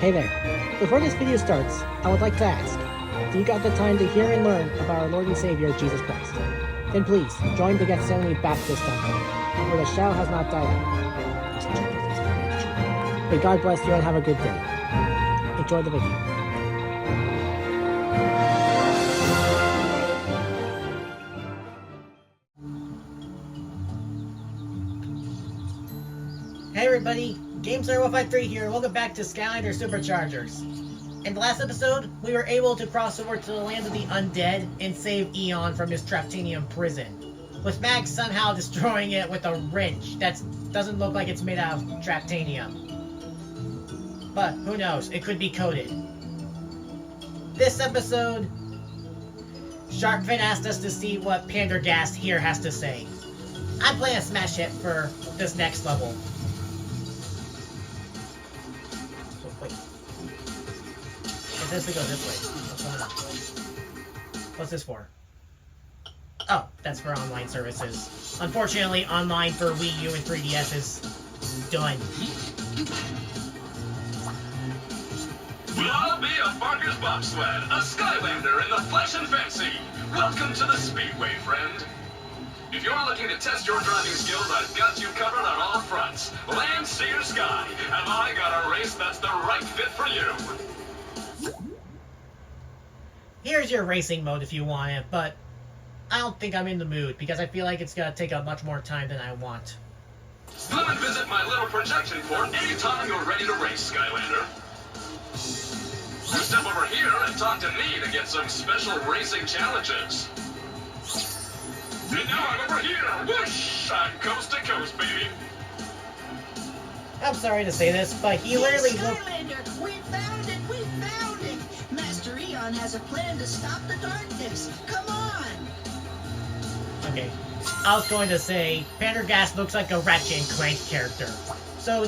Hey there. Before this video starts, I would like to ask, do you got the time to hear and learn about our Lord and Savior Jesus Christ? Then please, join the Gethsemane Baptist Temple, where the shell has not died out. May God bless you and have a good day. Enjoy the video. Hey everybody, GameStar153 here. Welcome back to Skylanders Superchargers. In the last episode, we were able to cross over to the land of the undead and save Eon from his Traptanium prison, with Max somehow destroying it with a wrench that doesn't look like it's made out of Traptanium. But who knows, it could be coated. This episode, Sharkfin asked us to see what Pendergast here has to say. I'm playing a smash hit for this next level. It says to go this way. What's going on? What's this for? Oh, that's for online services. Unfortunately, online for Wii U and 3DS is done. We'll be a Barker's bobsled, a Skylander in the flesh and fancy. Welcome to the Speedway, friend. If you're looking to test your driving skills, I've got you covered on all fronts. Land, sea, or sky. Have I got a race that's the right fit for you? Here's your racing mode if you want it, but I don't think I'm in the mood because I feel like it's gonna take up much more time than I want. Come and visit my little projection port anytime you're ready to race, Skylander. So step over here and talk to me to get some special racing challenges. And now I'm over here. Whoosh! I'm coast to coast, baby. I'm sorry to say this, but he literally looked... Skylander, we found it! We found it! Master Eon has a plan to stop the darkness. Come on! Okay. I was going to say, Pendergast looks like a Ratchet and Clank character. So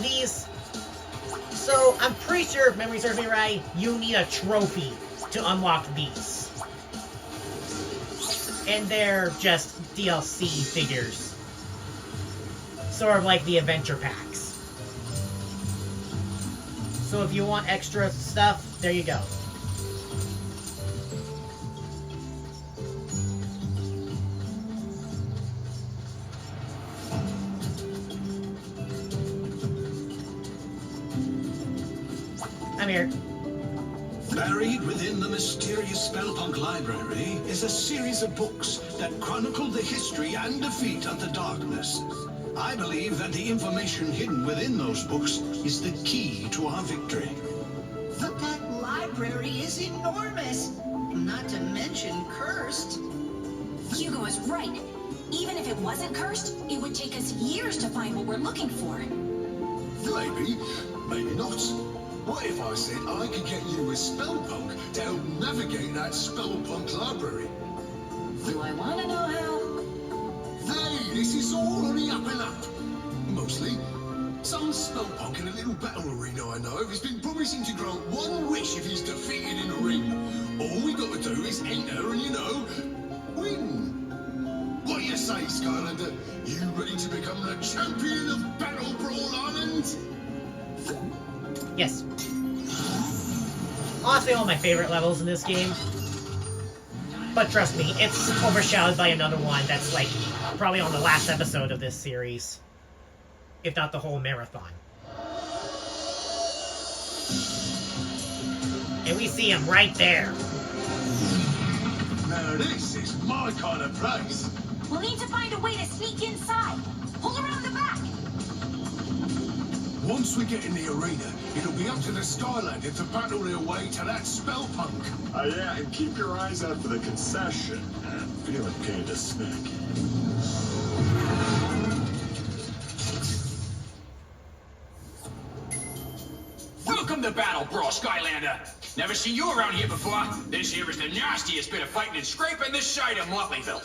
I'm pretty sure, if memory serves me right, you need a trophy to unlock these. And they're just DLC figures. Sort of like the adventure packs. So if you want extra stuff, there you go. I'm here. Buried within the mysterious Spellpunk library is a series of books that chronicle the history and defeat of the darkness. I believe that the information hidden within those books is the key to our victory. But that library is enormous! Not to mention cursed. Hugo is right. Even if it wasn't cursed, it would take us years to find what we're looking for. Maybe, maybe not. What if I said I could get you with Spellpunk to help navigate that Spellpunk library? Do I want to know how? Hey, this is all on the up and up. Mostly. Some Spellpunk in a little battle arena I know has been promising to grant one wish if he's defeated in a ring. All we got to do is enter and, win. What do you say, Skylander? You ready to become the champion of Battlebrawl Island? Yes. Honestly, one of my favorite levels in this game. But trust me, it's overshadowed by another one that's like probably on the last episode of this series. If not the whole marathon. And we see him right there. Now this is my kind of place. We'll need to find a way to sneak inside. Pull around the back. Once we get in the arena, it'll be up to the Skylander to battle their way to that Spellpunk. Yeah, and keep your eyes out for the concession. I'm feeling kind of snack. Welcome to Battlebrawl, Skylander. Never seen you around here before. This here is the nastiest bit of fighting and scraping this side of Motleyville.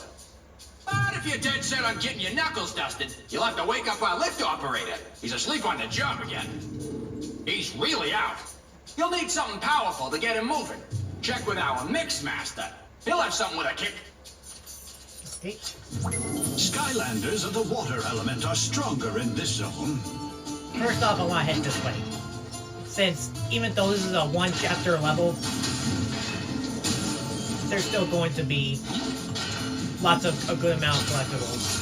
But if you're dead set on getting your knuckles dusted, you'll have to wake up our lift operator. He's asleep on the job again. He's really out. You'll need something powerful to get him moving. Check with our mix master. He'll have something with a kick. Okay. Skylanders of the water element are stronger in this zone. First off, I want to head this way. since even though this is a one chapter level, there's still going to be lots of a good amount of collectibles.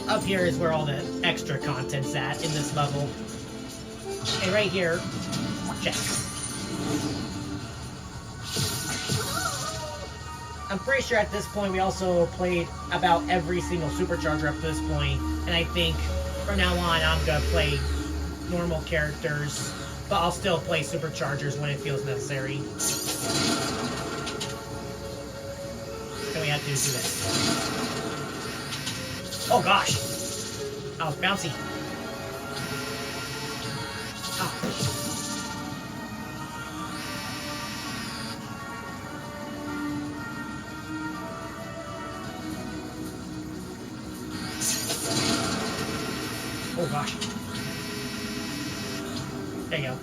Up here is where all the extra content's at in this level. And right here, chest. I'm pretty sure at this point we also played about every single supercharger up to this point, and I think from now on I'm gonna play normal characters, but I'll still play superchargers when it feels necessary. So we have to do this. Oh gosh! Oh, bouncy. Oh. Oh gosh. There you go.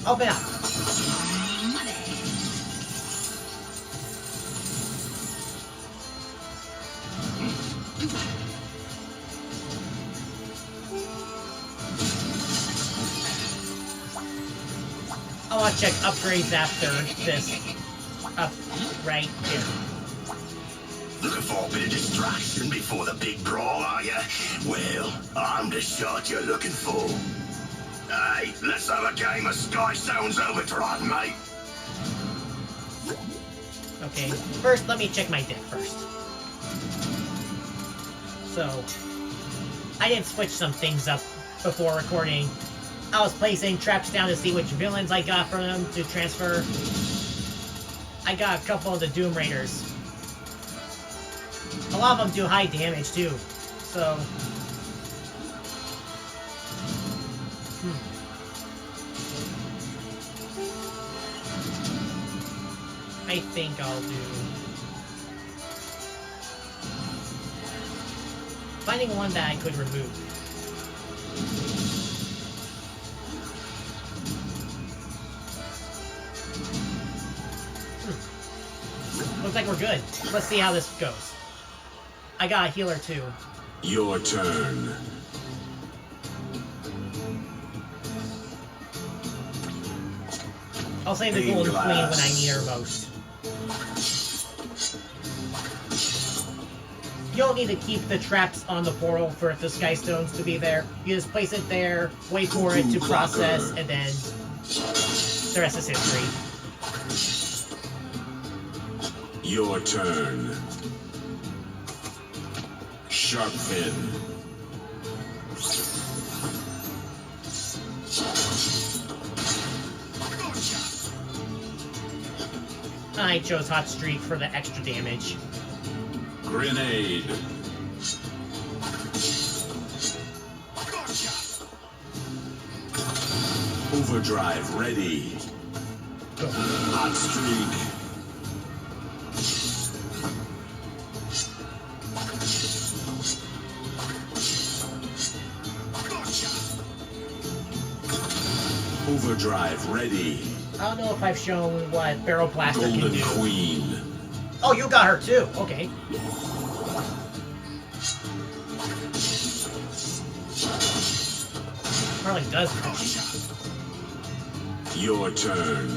Open up. I want to check upgrades after this. Up right here. Looking for a bit of distraction before the big brawl, are you? Well, I'm the shot you're looking for. Hey, let's have a game of Sky Sounds Overdrive, mate. Okay, first let me check my deck first. So, I didn't switch some things up before recording. I was placing traps down to see which villains I got from them to transfer. I got a couple of the Doom Raiders. A lot of them do high damage too, so... I think I'll do... finding one that I could remove. Looks like we're good. Let's see how this goes. I got a healer too. Your turn. I'll save the Golden Queen when I need her most. You don't need to keep the traps on the portal for the Sky Stones to be there. You just place it there, wait for it to process, and then the rest is history. Your turn. Sharp fin. I chose Hot Streak for the extra damage. Grenade. Overdrive ready. Hot Streak. Overdrive ready. I don't know if I've shown what Barrel Blaster can Golden do. Queen. Oh, you got her too. Okay. Probably does push. Your turn.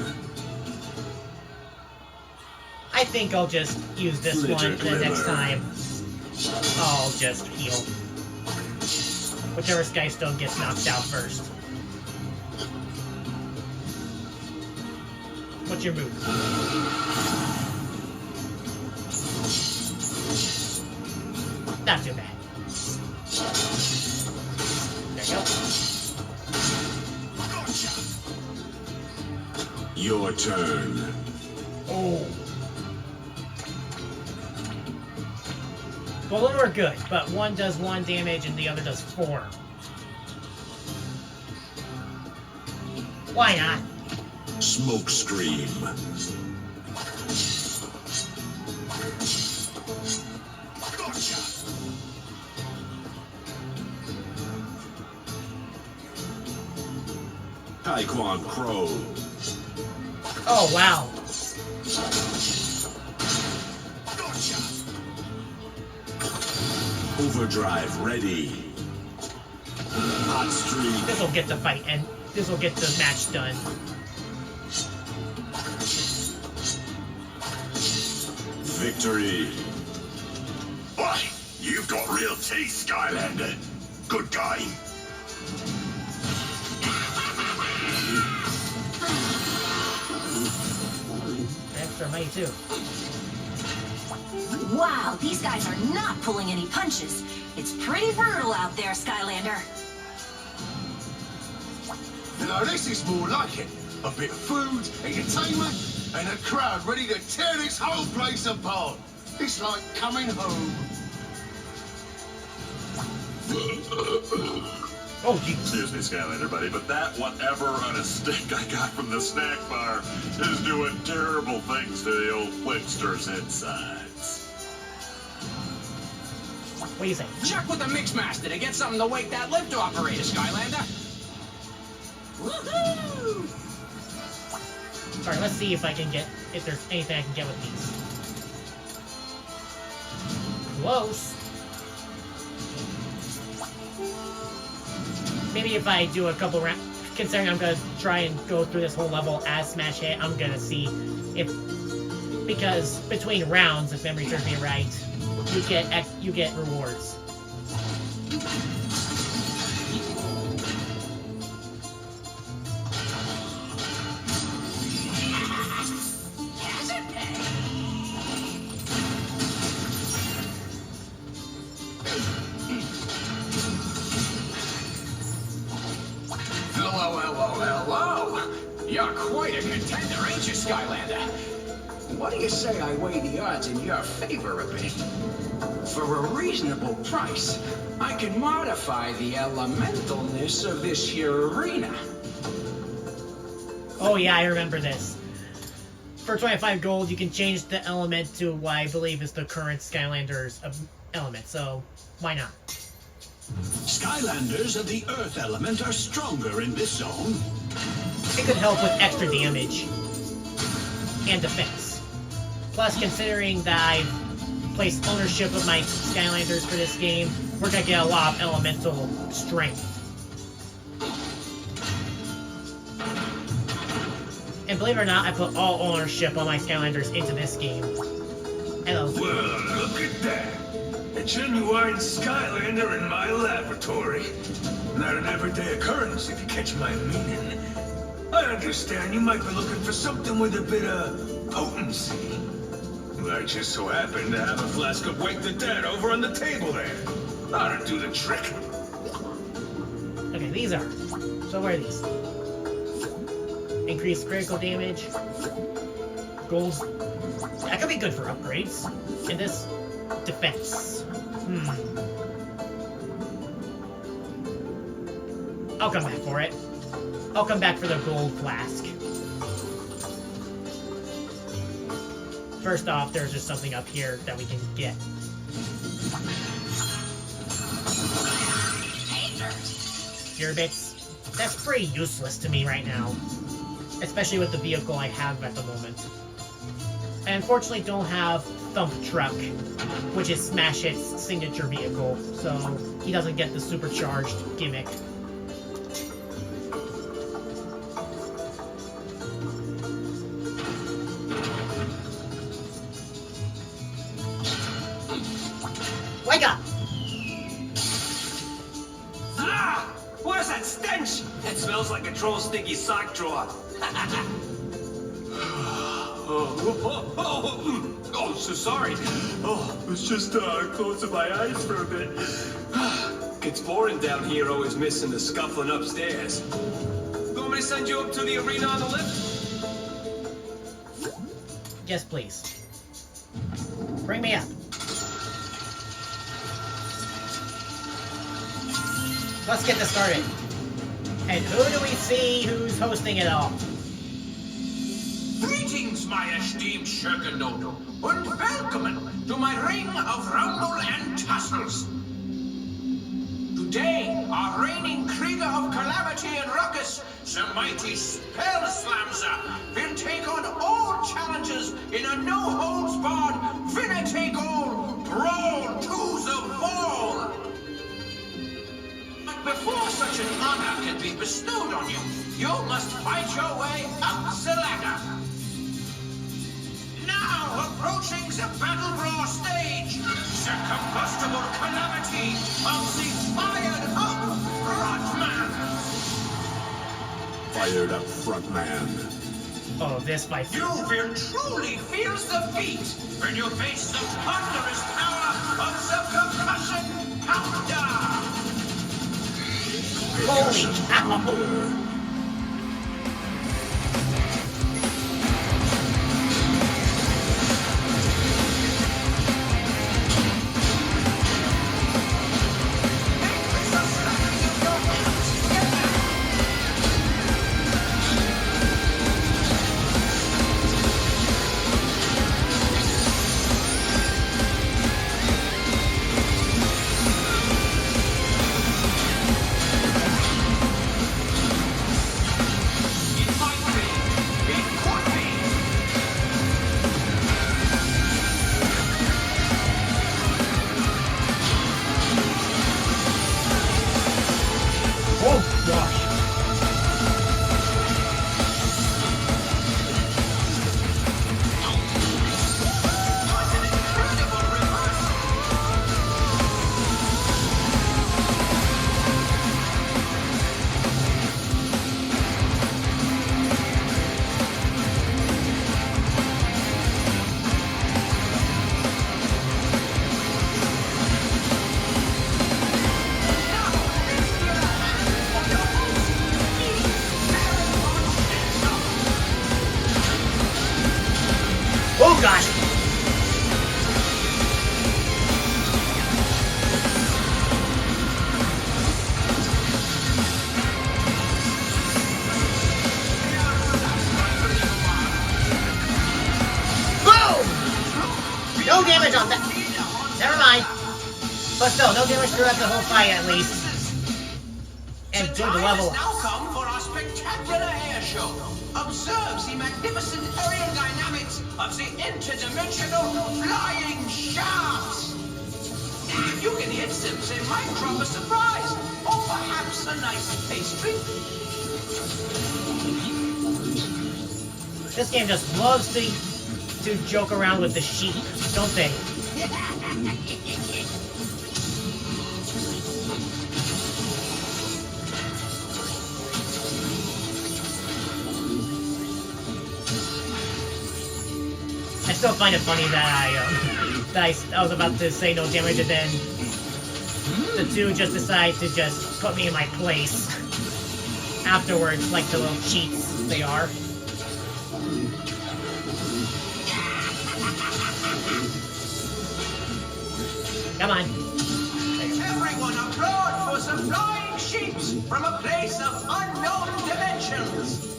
I think I'll just use this Glitter one, and the next Glimmer. time I'll just heal. Whichever Sky Stone gets knocked out first. What's your move? Not too bad. There you go. Your turn. Oh. Both of them are good, but one does 1 damage and the other does 4. Why not? Smoke scream. Gotcha! Taekwon Crow. Oh, wow. Gotcha! Overdrive ready. Hot streak. This'll get the fight and this'll get the match done. Victory. Why, you've got real teeth, Skylander. Good game. Extra money too. Wow, these guys are not pulling any punches. It's pretty brutal out there, Skylander. Now this is more like it. A bit of food, entertainment, and a crowd ready to tear this whole place apart. It's like coming home. Oh, jeez. Excuse me, Skylander, buddy, but that whatever on a stick I got from the snack bar is doing terrible things to the old Flintster's insides. What do you think? Check with the Mixmaster to get something to wake that lift operator, Skylander. Woohoo! Alright, let's see if there's anything I can get with these. Close. Maybe if I do a couple rounds, considering I'm gonna try and go through this whole level as Smash Hit, I'm gonna see if, because between rounds, if memory serves me right, you get rewards. Hello. You're quite a contender, ain't you, Skylander? What do you say I weigh the odds in your favor a bit? For a reasonable price, I can modify the elementalness of this here arena. Oh yeah, I remember this. For 25 gold, you can change the element to what I believe is the current Skylanders element, so why not? Skylanders of the Earth element are stronger in this zone. It could help with extra damage and defense. Plus, considering that I've placed ownership of my Skylanders for this game, we're gonna get a lot of elemental strength. And believe it or not, I put all ownership on my Skylanders into this game. Hello. Well, look at that. A genuine Skylander in my laboratory. Not an everyday occurrence, if you catch my meaning. I understand you might be looking for something with a bit of potency. I just so happen to have a flask of Wake the Dead over on the table there. Ought to do the trick. Okay, these are. So where are these? Increased critical damage. Gold. That could be good for upgrades. And this, defense. I'll come back for it. I'll come back for the gold flask. First off, there's just something up here that we can get. Gear bits. That's pretty useless to me right now. Especially with the vehicle I have at the moment. I unfortunately don't have Thump Truck, which is Smash Hit's signature vehicle, so he doesn't get the supercharged gimmick. Wake up! Ah! What is that stench? It smells like a troll stinky sock drawer. Oh, so sorry. Oh, it was just closing my eyes for a bit. It's boring down here, always missing the scuffling upstairs. You want me to send you up to the arena on the lift? Yes, please. Bring me up. Let's get this started. And who do we see who's hosting it all? Greetings, my esteemed Schurkenodo, and welcome to my ring of rumble and tussles. Today, our reigning Krieger of Calamity and Ruckus, the mighty Spellslamzer, will take on all challenges in a no-holds-barred, winner-take-all brawl to the wall. But before such an honor can be bestowed on you, you must fight your way up the ladder. Now approaching the Battlebrawl stage, the combustible calamity of the fired-up frontman. Fired up frontman. Oh, this by You will truly feel the beat when you face the thunderous power of the concussion pounder. Holy cow! Oh gosh! Boom! No damage on that. Never mind. But still, no damage throughout the whole fight at least. And The good time level. has now come for our spectacular air show. Observe the magnificent aerial dynamics of the interdimensional flying shafts. If you can hit them, they might drop a surprise, or perhaps a nice pastry. This game just loves to joke around with the sheep, don't they? I still find it funny that I was about to say no damage and then the two just decide to just put me in my place afterwards, like the little cheats they are. Come on. Everyone applaud for the flying sheeps from a place of unknown dimensions.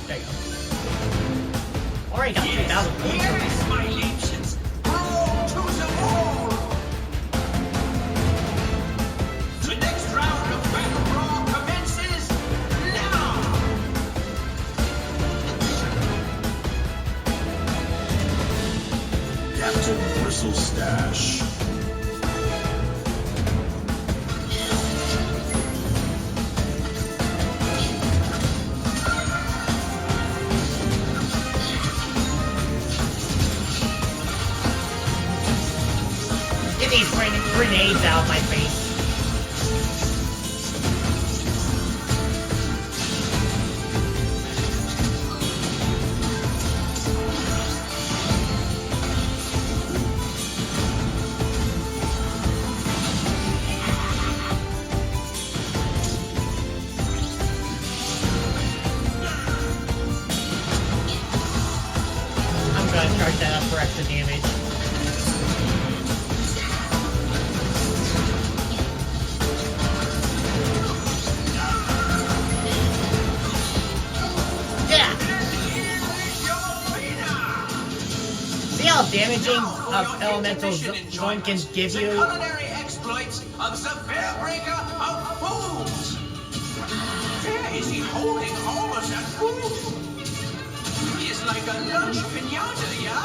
There you go. Already got 3,000 points. Yes, my legions, brawl to the wall. The next round of Battlebrawl commences now. Captain Bristlestache. Get these grenades out of my face. I'm gonna charge that up for extra damage. damaging Now, for your elemental intermission zone can enjoyment, give the you. culinary exploits of the Veilbreaker of Foods. There is he holding all of that food. He is like a lunch pinata, yeah?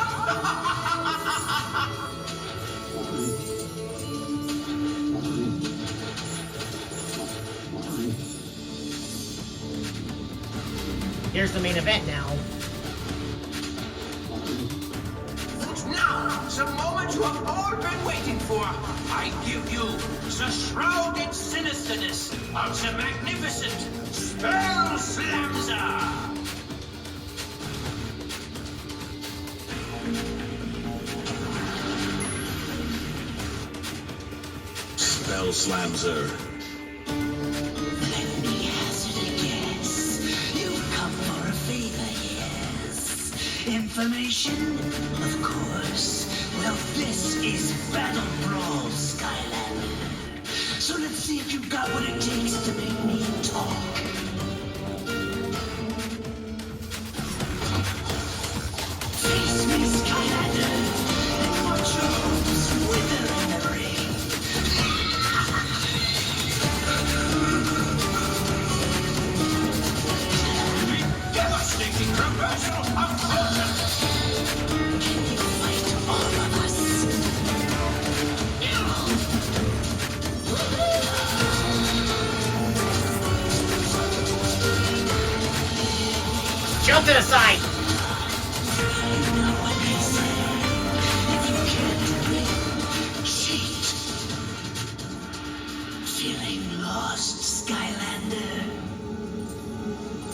Here's the main event now. Now, the moment you have all been waiting for, I give you the shrouded sinisterness of the magnificent Spellslamzer! Spellslamzer. Let me hazard a guess. You've come for a favor, yes. Information? Of course. Well, this is Battlebrawl, Skylander. So let's see if you've got what it takes to make me talk. Face me, Skylander, and watch your hopes wither in the rain. Devastating reversal of fortune! Can you fight all of us? Jump to the side! You know what they say. If you can't win, cheat. Feeling lost, Skylander?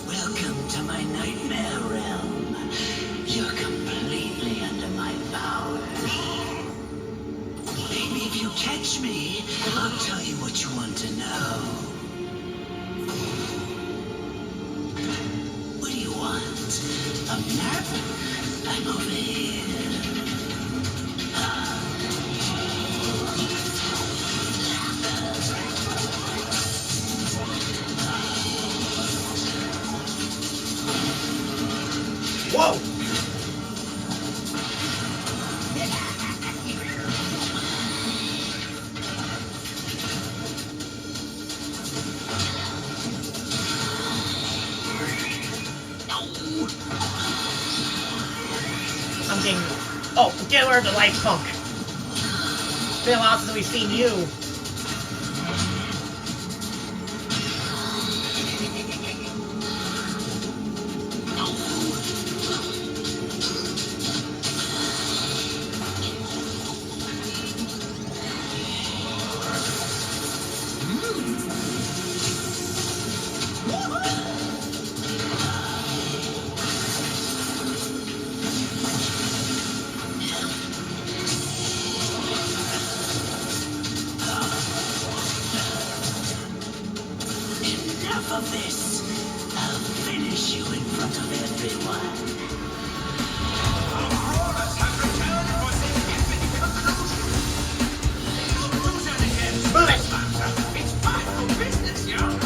Welcome to my nightmare realm. You're completely under my power. Maybe if you catch me, I'll tell you what you want to know. What do you want? A map? I'm over here. Whoa! I'm getting. Oh, get rid of the life punk. It's been a while since we've seen you. Enough of this. I'll finish you in front of everyone. Our crawlers have returned for this epic conclusion. Do that again, Move it! Spellslamzer. It's time for business, yeah?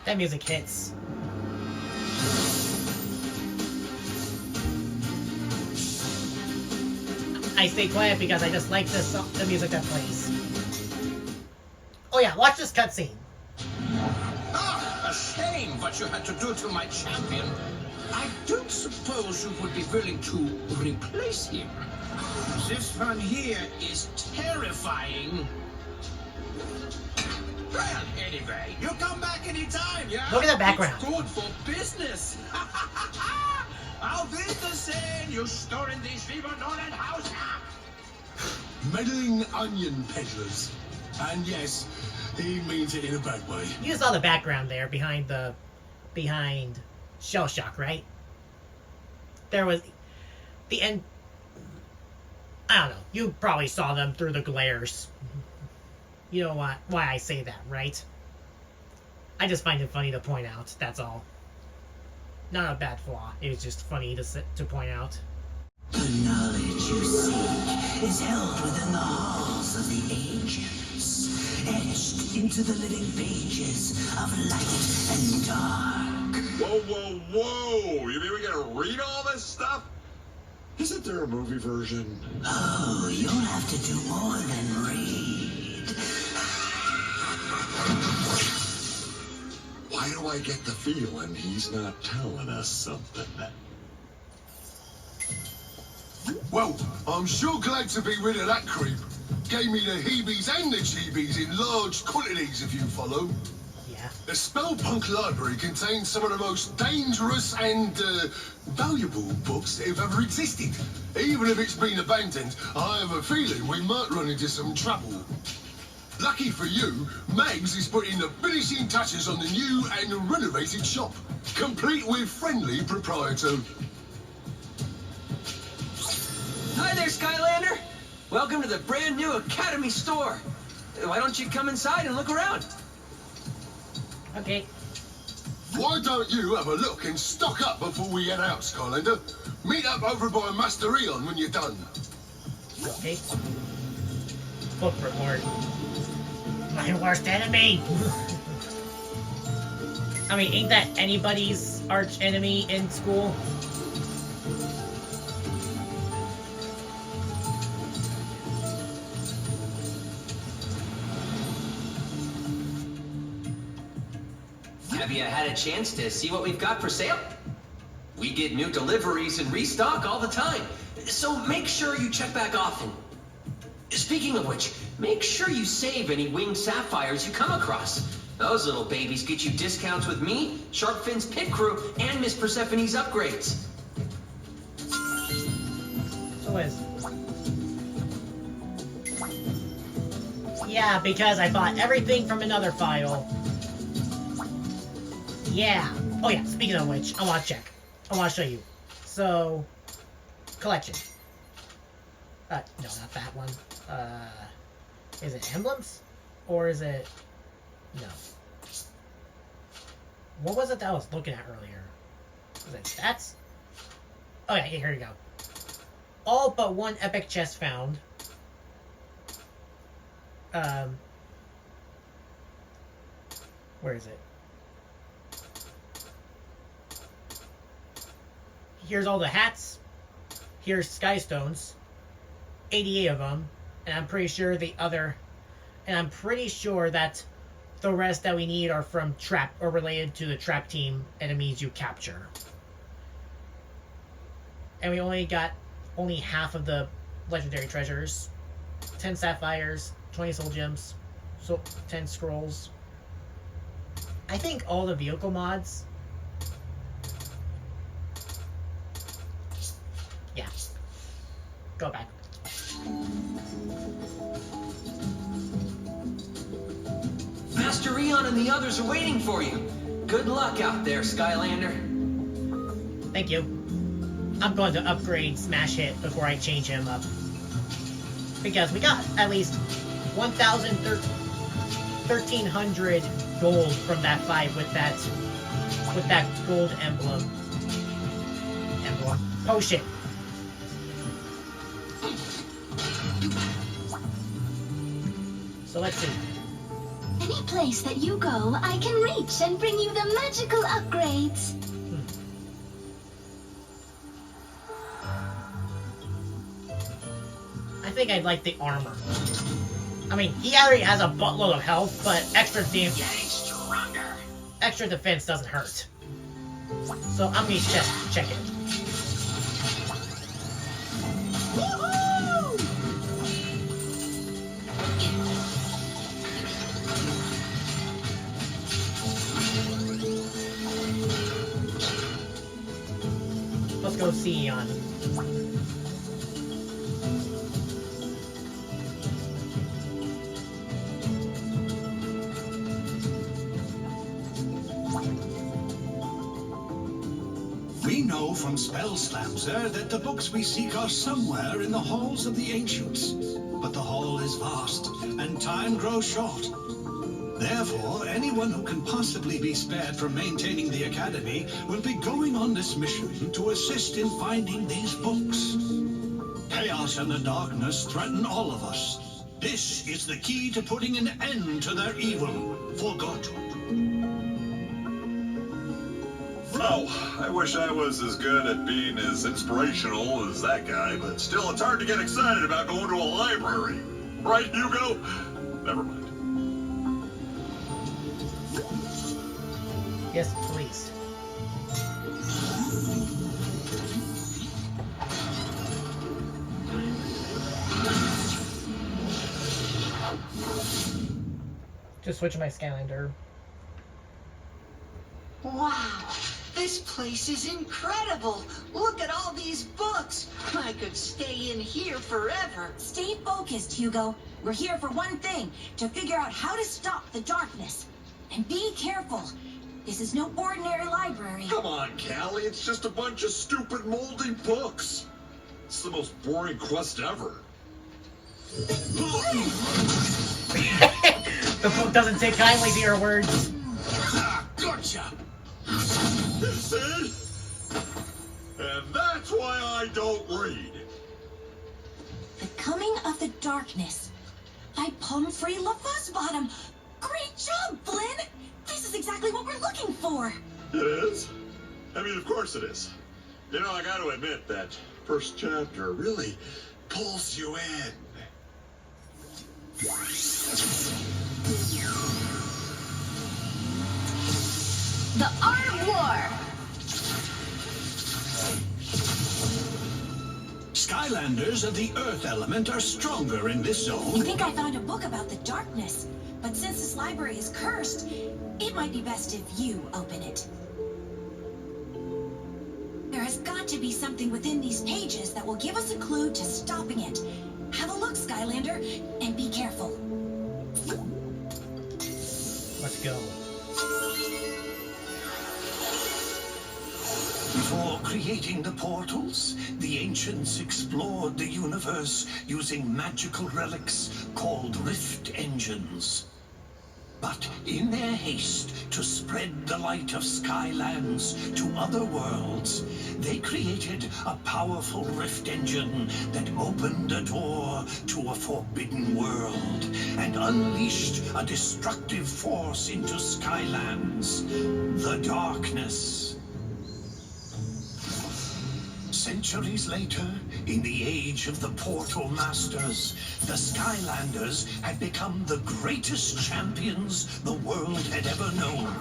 That music hits. I stay quiet because I just like the music that plays. Oh yeah, watch this cutscene. Ah, a shame what you had to do to my champion. I don't suppose you would be willing to replace him. This one here is terrifying. Well, anyway, you come back anytime, yeah? Look at that background. It's good for business. Auf Wiedersehen, you stolen these Liebernonnen Haus. Meddling onion peddlers. And yes, he means it in a bad way. You saw the background there behind Shell Shock, right? There was the end. I don't know. You probably saw them through the glares. You know why I say that, right? I just find it funny to point out. That's all. Not a bad flaw. It was just funny to point out. The knowledge you seek is held within the halls of the ancients, etched into the living pages of light and dark. Whoa, whoa, whoa! You mean we gotta read all this stuff? Isn't there a movie version? Oh, you'll have to do more than read. Why do I get the feeling he's not telling us something? Well, I'm sure glad to be rid of that creep. Gave me the heebies and the cheebies in large quantities, if you follow. Yeah. The Spellpunk library contains some of the most dangerous and valuable books that have ever existed. Even if it's been abandoned, I have a feeling we might run into some trouble. Lucky for you, Mags is putting the finishing touches on the new and renovated shop, complete with friendly proprietor. Hi there, Skylander! Welcome to the brand new Academy store. Why don't you come inside and look around? Okay. Why don't you have a look and stock up before we head out, Skylander? Meet up over by Master Eon when you're done. Okay. Book report. My worst enemy! I mean, ain't that anybody's arch enemy in school? Have you had a chance to see what we've got for sale? We get new deliveries and restock all the time, so make sure you check back often. Speaking of which, make sure you save any winged sapphires you come across. Those little babies get you discounts with me, Sharkfin's pit crew, and Miss Persephone's upgrades. So is. Yeah, because I bought everything from another file. Yeah. Oh yeah, speaking of which, I want to check. I want to show you. So, collection. No, not that one. Is it emblems? Or is it... No. What was it that I was looking at earlier? Was it stats? Oh yeah, here we go. All but one epic chest found. Where is it? Here's all the hats. Here's sky stones. 88 of them. And I'm pretty sure that the rest that we need are from trap or related to the trap team enemies you capture. And we only got half of the legendary treasures. 10 sapphires, 20 soul gems, so 10 scrolls. I think all the vehicle mods. Yeah. Go back. Master Eon and the others are waiting for you. Good luck out there, Skylander. Thank you. I'm going to upgrade Smash Hit before I change him up. Because we got at least 1,300 gold from that fight with that gold emblem. Potion. So let's see. Any place that you go, I can reach and bring you the magical upgrades. I think I'd like the armor. I mean, he already has a buttload of health, but extra damage, extra defense doesn't hurt. So I'm gonna check it. Let's go see Eon. We know from Spellslamzer that the books we seek are somewhere in the halls of the ancients. But the hall is vast, and time grows short. Therefore, anyone who can possibly be spared from maintaining the Academy will be going on this mission to assist in finding these books. Chaos and the darkness threaten all of us. This is the key to putting an end to their evil for good. Oh, I wish I was as good at being as inspirational as that guy, but still it's hard to get excited about going to a library. Right, Hugo? Never mind. Yes, please. Just switch my Skylander. Wow, this place is incredible. Look at all these books. I could stay in here forever. Stay focused, Hugo. We're here for one thing, to figure out how to stop the darkness. And be careful. This is no ordinary library. Come on, Callie, it's just a bunch of stupid moldy books. It's the most boring quest ever. The book doesn't take kindly to your words. Gotcha! See? And that's why I don't read. The Coming of the Darkness by Pumphrey LaFuzzbottom. Great job, Flynn! This is exactly what we're looking for. It is? I mean, of course it is. You know, I got to admit that first chapter really pulls you in. The Art of War! Skylanders of the Earth element are stronger in this I zone. think I found a book about the darkness. But since this library is cursed, it might be best if you open it. There has got to be something within these pages that will give us a clue to stopping it. Have a look, Skylander, and be careful. Let's go. Before creating the portals, the ancients explored the universe using magical relics called rift engines. But in their haste to spread the light of Skylands to other worlds, they created a powerful rift engine that opened a door to a forbidden world and unleashed a destructive force into Skylands, the darkness. Centuries later, in the age of the Portal Masters, the Skylanders had become the greatest champions the world had ever known.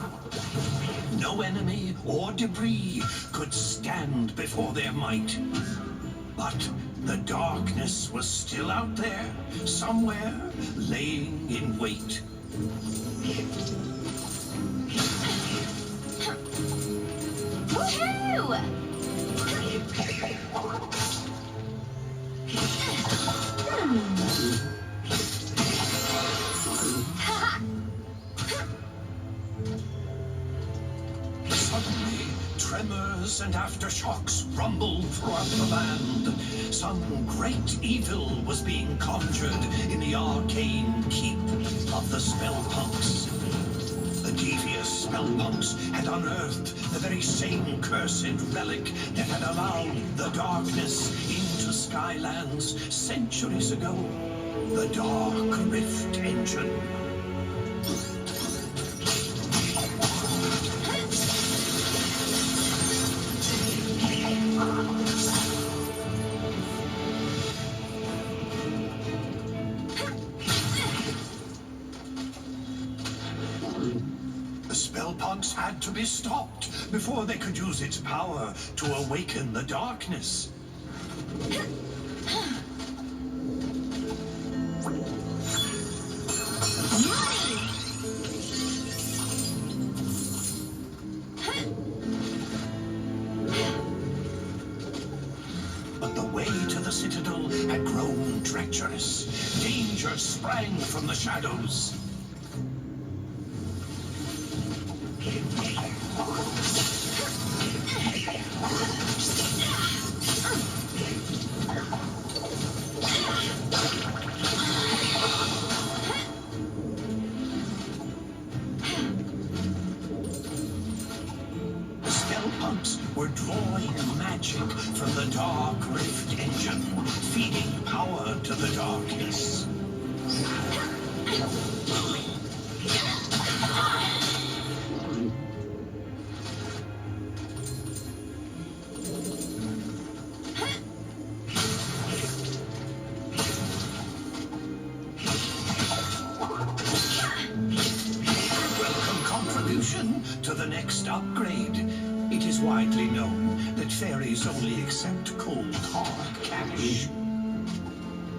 No enemy or debris could stand before their might. But the darkness was still out there, somewhere, laying in wait. Woohoo! Suddenly, tremors and aftershocks rumbled throughout the land. Some great evil was being conjured in the arcane keep of the Spellpunks. The devious Spellpunks had unearthed the very same cursed relic that had allowed the darkness into Skylands centuries ago. The Dark Rift Engine. had to be stopped before they could use its power to awaken the darkness. But the way to the Citadel had grown treacherous. Danger sprang from the shadows. Were drawing magic from the Dark Rift engine, feeding power to the darkness. Welcome contribution to the next upgrade. It is widely known that fairies only accept cold, hard cash.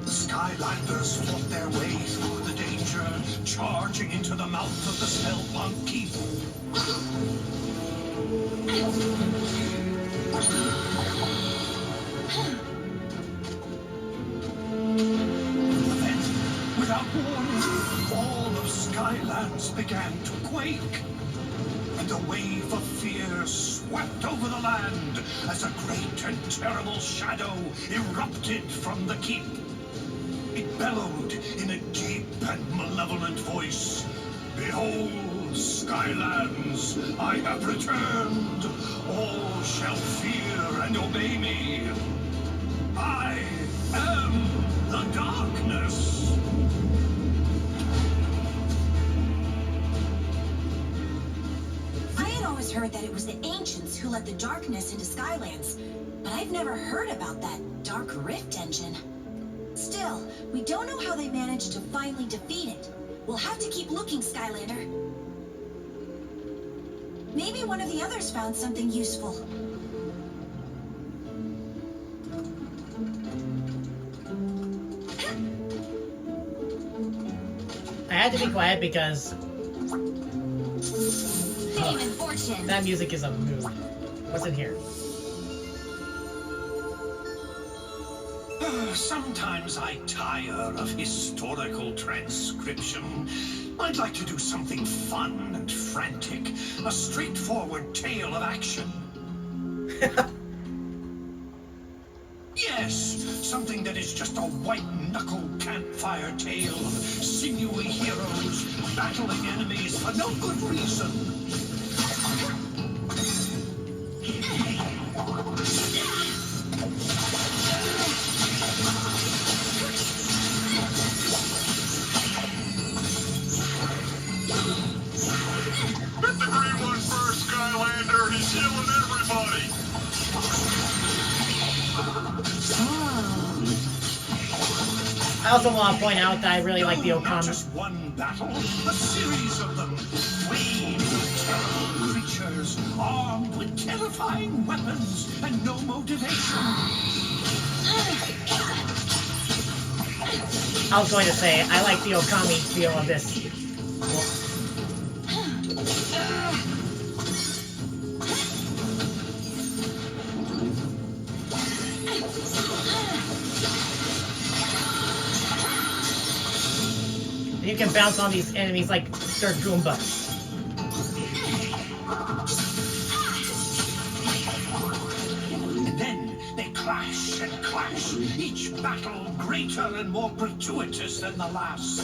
The Skylanders fought their way through the danger, charging into the mouth of the Spellpunk Keep. Then, without warning, all of Skylands began to quake. And a wave of fear swept over the land as a great and terrible shadow erupted from the keep. It bellowed in a deep and malevolent voice. Behold, Skylands, I have returned. All shall fear and obey me. I am the darkness. Heard that it was the ancients who let the darkness into Skylands, but I've never heard about that Dark Rift engine. Still, we don't know how they managed to finally defeat it. We'll have to keep looking, Skylander. Maybe one of the others found something useful. I had to be quiet because Fame and fortune. that music is a mood. What's in here? Sometimes I tire of historical transcription. I'd like to do something fun and frantic. A straightforward tale of action. Yes, something that is just a white-knuckle campfire tale of sinewy heroes battling enemies for no good reason. Hit the green one first, Skylander. He's healing everybody. I also want to point out that I really like the Not Okami. just one battle, a series of them. Waves of terrible creatures, armed with terrifying weapons and no motivation. I was going to say, I like the Okami feel of this. You can bounce on these enemies like they're Goombas. And then they clash and clash, each battle greater and more gratuitous than the last.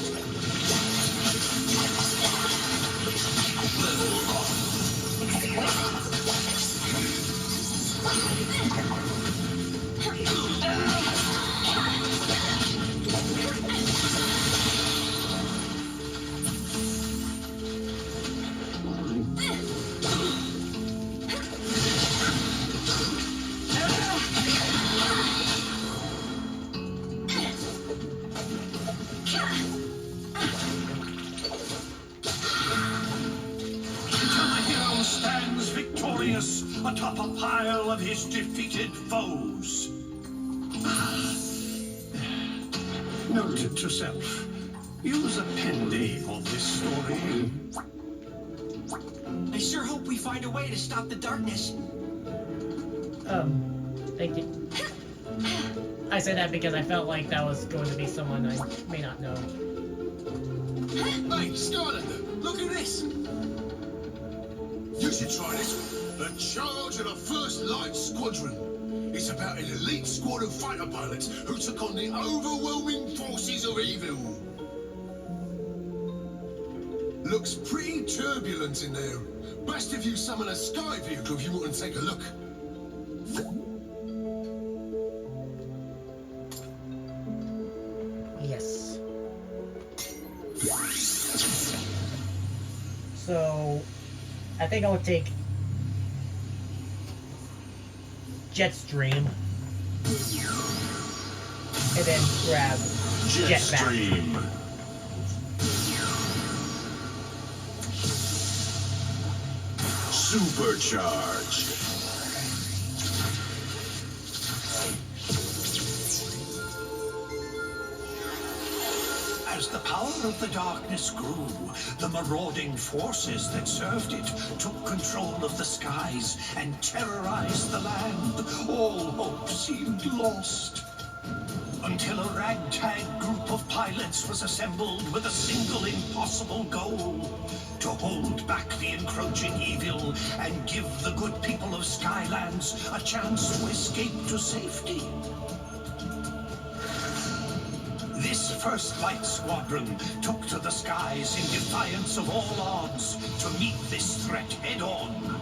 atop a pile of his defeated foes. Note to self, use a pendy for this story. I sure hope we find a way to stop the darkness. Thank you. I said that because I felt like that was going to be someone I may not know. Hey, Skylander, look at this. You should try this. The Charge of the First Light Squadron. It's about an elite squad of fighter pilots who took on the overwhelming forces of evil. Looks pretty turbulent in there. Best if you summon a sky vehicle if you want to take a look. Yes. So, I think I'll take Jetstream and then grab Jetpack. Jetstream. Supercharged. As the power of the darkness grew, the marauding forces that served it took control of the skies and terrorized the land. All hope seemed lost. Until a ragtag group of pilots was assembled with a single impossible goal: to hold back the encroaching evil and give the good people of Skylands a chance to escape to safety. This First Light Squadron took to the skies in defiance of all odds to meet this threat head-on.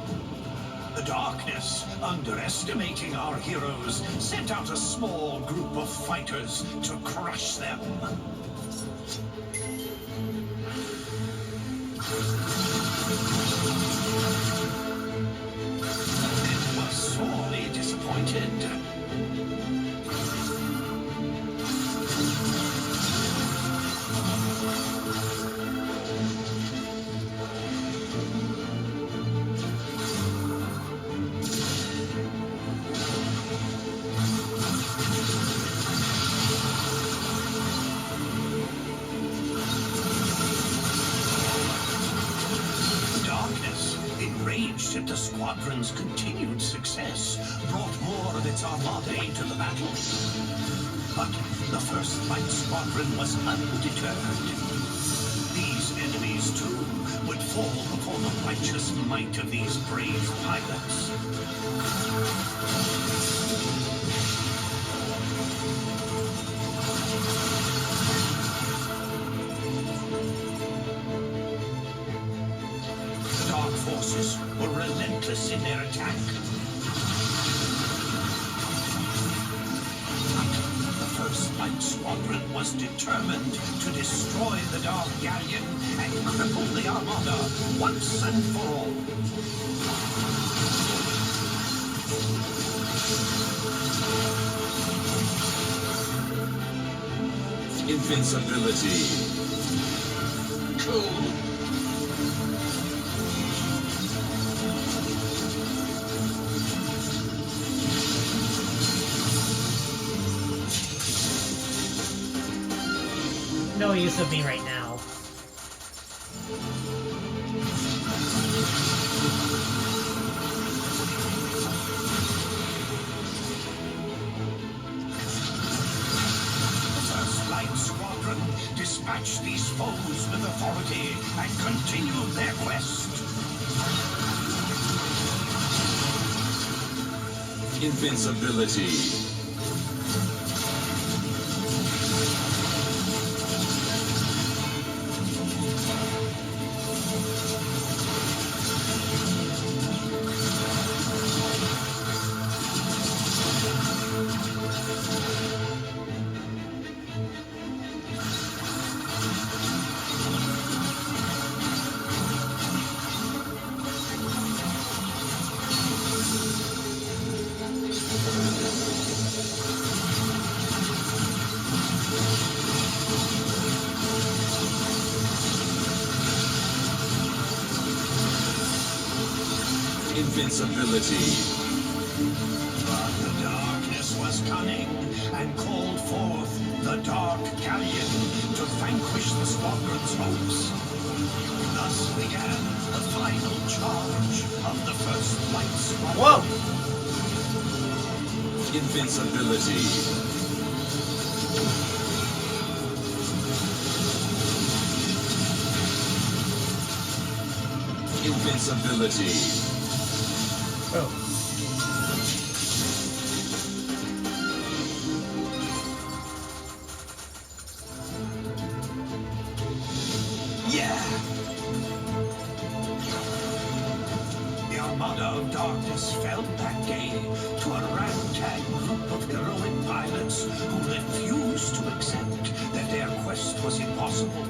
The darkness, underestimating our heroes, sent out a small group of fighters to crush them. It was sorely disappointed. At the squadron's continued success, brought more of its armada into the battle. But the First Light Squadron was undeterred. These enemies, too, would fall before the righteous might of these brave pilots. Forces were relentless in their attack. But the First Light Squadron was determined to destroy the Dark Galleon and cripple the Armada once and for all. Invincibility. Cool. No use of me right now. The First Light Squadron dispatched these foes with authority and continued their quest. Invincibility. Invincibility. But the darkness was cunning and called forth the Dark Galleon to vanquish the squadron's hopes. Thus began the final charge of the first light squadron. Whoa! Invincibility. Invincibility. Oh. Yeah! The Armada of Darkness fell that day to a ragtag group of heroic pilots who refused to accept that their quest was impossible.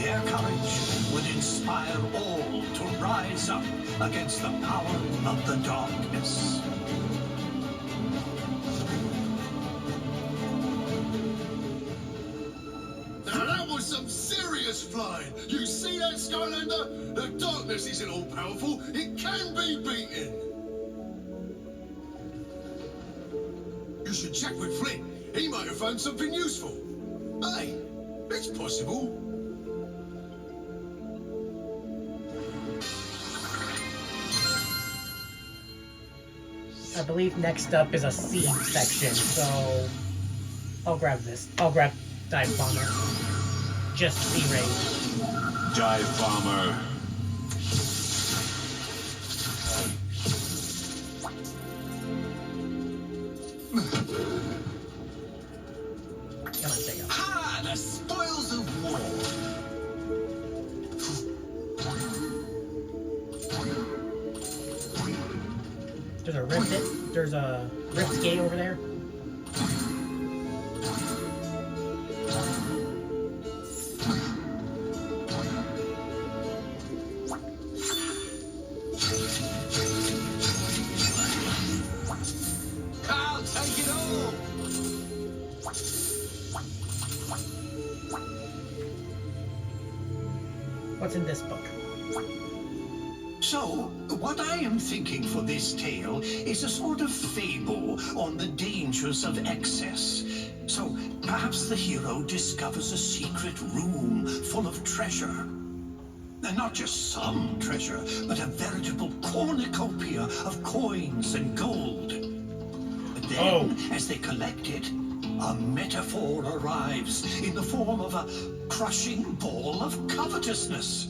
Their courage would inspire all to rise up against the power of the darkness. Now that was some serious flying. You see that, Skylander? The darkness isn't all powerful. It can be beaten. You should check with Flint. He might have found something useful. Hey, it's possible. I believe next up is a seed section, so I'll grab this. I'll grab Dive Bomber. Just sea raid. Dive Bomber. Come on, take out. Ah, the spoils of war. There's a rift. There's a rift gate over there. I'll take it all. What's in this book? So, what I am thinking for this tale is a sort of fable on the dangers of excess. So, perhaps the hero discovers a secret room full of treasure. And not just some treasure, but a veritable cornucopia of coins and gold. But then, as they collect it, a metaphor arrives in the form of a crushing ball of covetousness.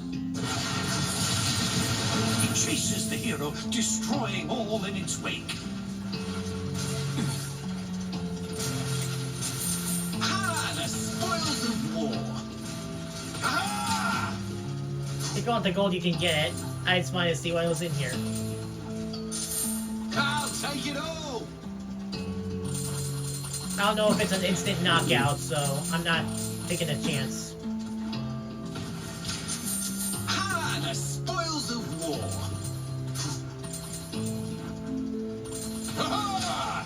It chases the hero, destroying all in its wake. Ah, the spoils of war. Ah! If you want the gold, you can get it. I just wanted to see what was in here. I'll take it all. I don't know if it's an instant knockout, so I'm not taking a chance. Ah, the spoils of war. Ah!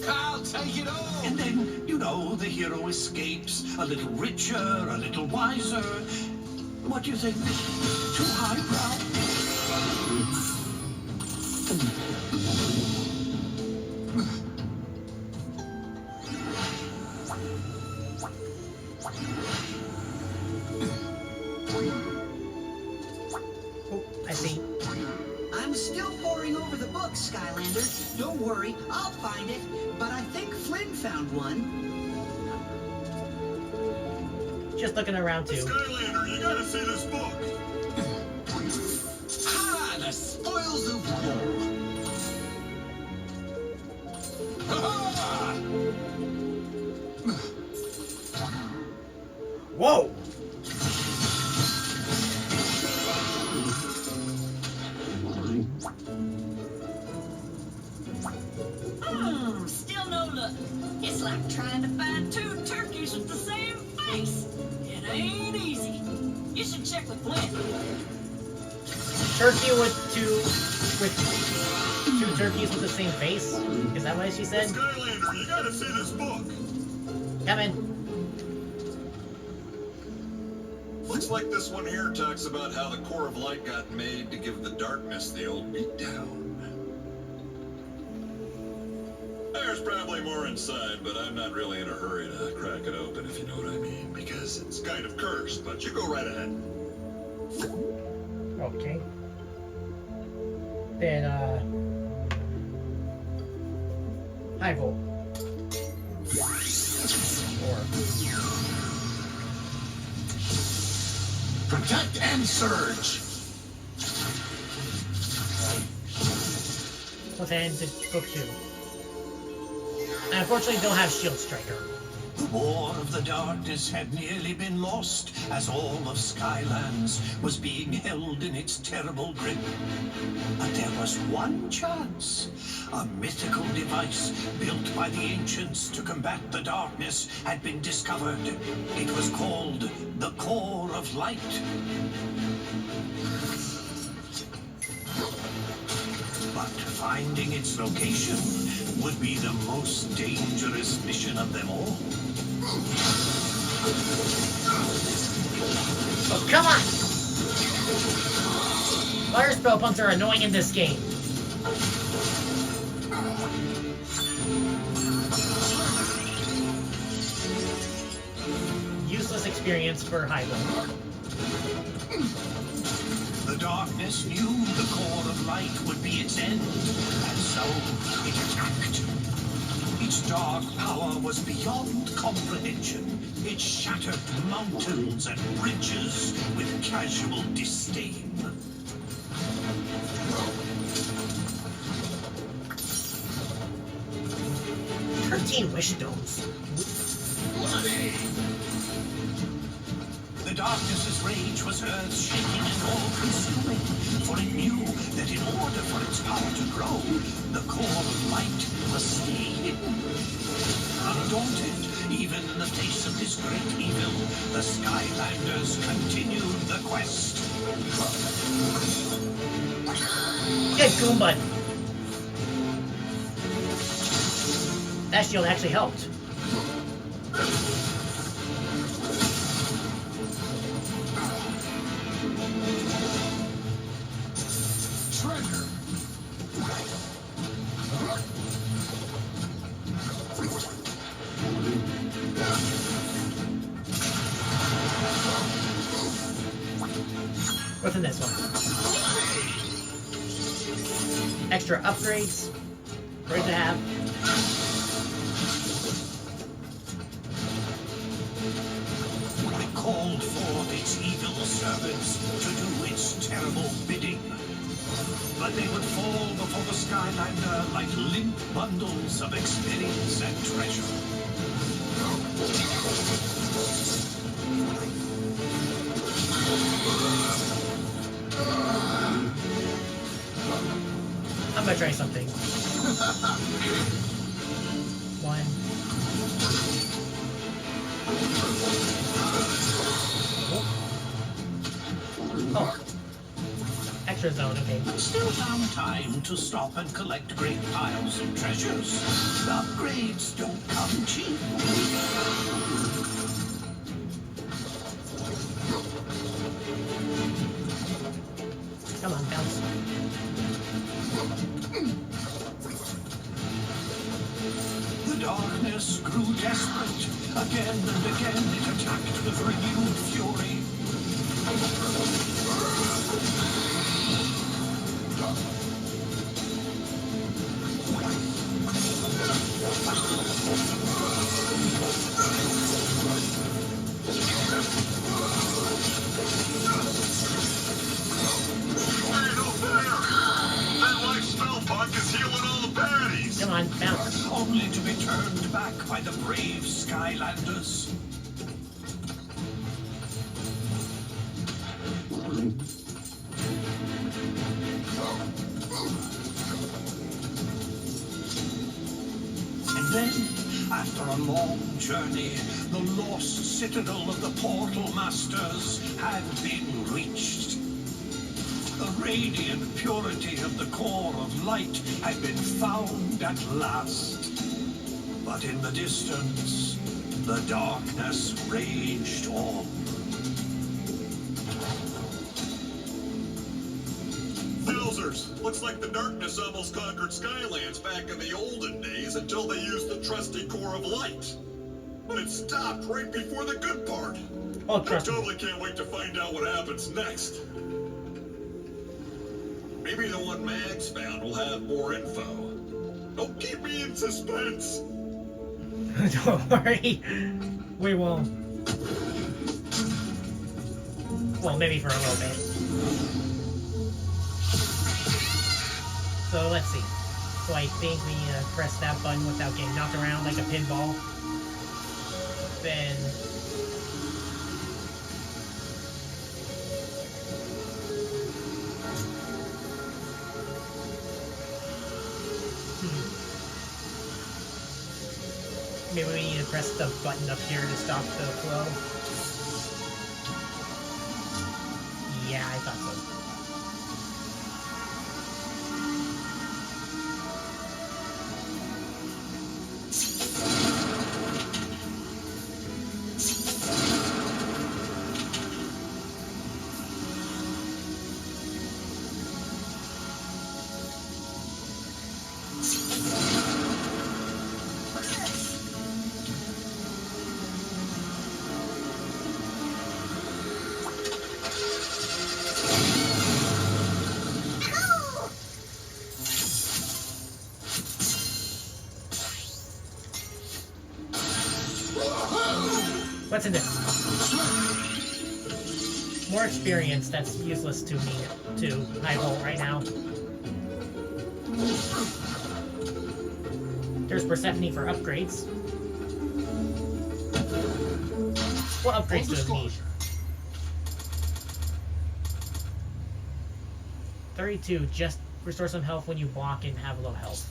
I'll take it all. And then, you know, the hero escapes a little richer, a little wiser. What do you think? Too highbrow? Oh, I see. I'm still poring over the book, Skylander. Don't worry, I'll find it. But I think Flynn found one. Just looking around too. Skylander, you gotta see this book. Ah, the spoils of war. Ah! Whoa! Still no luck. It's like trying to find two turkeys with the same face. It ain't easy. You should check with Flint. Turkey with two turkeys with the same face? Is that what she said? Skylander, you gotta see this book. Come in. What's Looks like this one here talks about how the core of light got made to give the darkness the old beatdown. There's probably more inside, but I'm not really in a hurry to crack it open, if you know what I mean, because it's kind of cursed, but you go right ahead. Okay. Then, high volt. Or... Protect and surge. Let's end book 2. I unfortunately don't have Shield Striker. The War of the Darkness had nearly been lost as all of Skylands was being held in its terrible grip. But there was one chance. A mythical device built by the ancients to combat the darkness had been discovered. It was called the Core of Light. But finding its location would be the most dangerous mission of them all. Oh, come on! Fire spell pumps are annoying in this game. Useless experience for Hydra. The darkness knew the core of light would be its end, and so it attacked. Its dark power was beyond comprehension. It shattered mountains and bridges with casual disdain. Wishstones. The darkness's rage was earth-shaking and all-consuming, for it knew that in order for its power to grow, the core of light must stay hidden. Undaunted, even in the face of this great evil, the Skylanders continued the quest. Good Goomba. That shield actually helped. What's in this one? Extra upgrades. Great to have. It called forth its evil servants to do its terrible bidding. But they would fall before the Skylander like limp bundles of experience and treasure. I'm gonna try something. One. Oh. Extra zone, okay. Still found time to stop and collect great piles of treasures. The upgrades don't come cheap. Come on, bounce. The darkness grew desperate. Again and again it attacked with renewed fury. Come on, bounce. Only to be turned back by the brave Skylanders. And then, after a long journey, the lost citadel of the Portal Masters had been reached. The radiant purity of the core of light had been found at last. But in the distance, the darkness raged on. this. Looks like the darkness almost conquered Skylands back in the olden days until they used the trusty core of light. But it stopped right before the good part. Oh, I trust me. totally can't wait to find out what happens next. Maybe the one Max found will have more info. Don't keep me in suspense. Don't worry. We will. Well, maybe for a little bit. So let's see. So I think we need to press that button without getting knocked around like a pinball. Then... Maybe we need to press the button up here to stop the flow. Yeah, I thought so. What's in this? More experience that's useless to me to high volt right now. There's Persephone for upgrades. What upgrades do we need? 32, just restore some health when you block and have low health.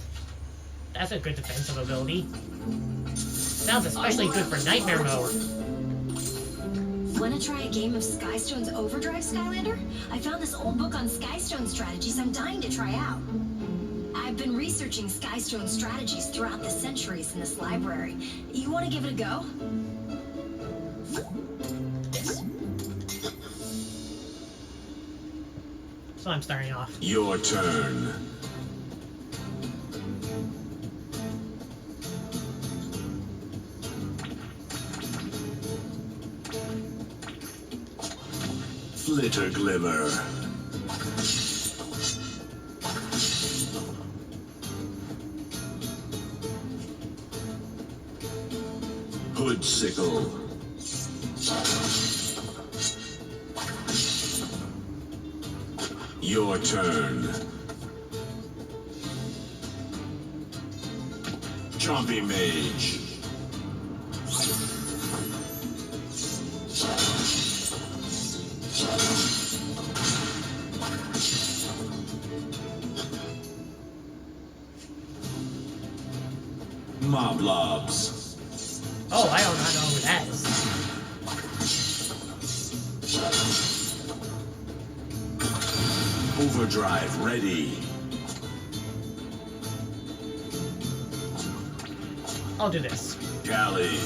That's a good defensive ability. Sounds especially good for Nightmare mode. Wanna try a game of Skystone's Overdrive, Skylander? I found this old book on Skystone strategies I'm dying to try out. I've been researching Skystone strategies throughout the centuries in this library. You wanna give it a go? Yes. So I'm starting off. Your turn. Flitter Glimmer. Hoodsickle. Your turn. Chompy Mage. Moblobs. Oh, I don't know who that is. Overdrive ready. I'll do this. Galley.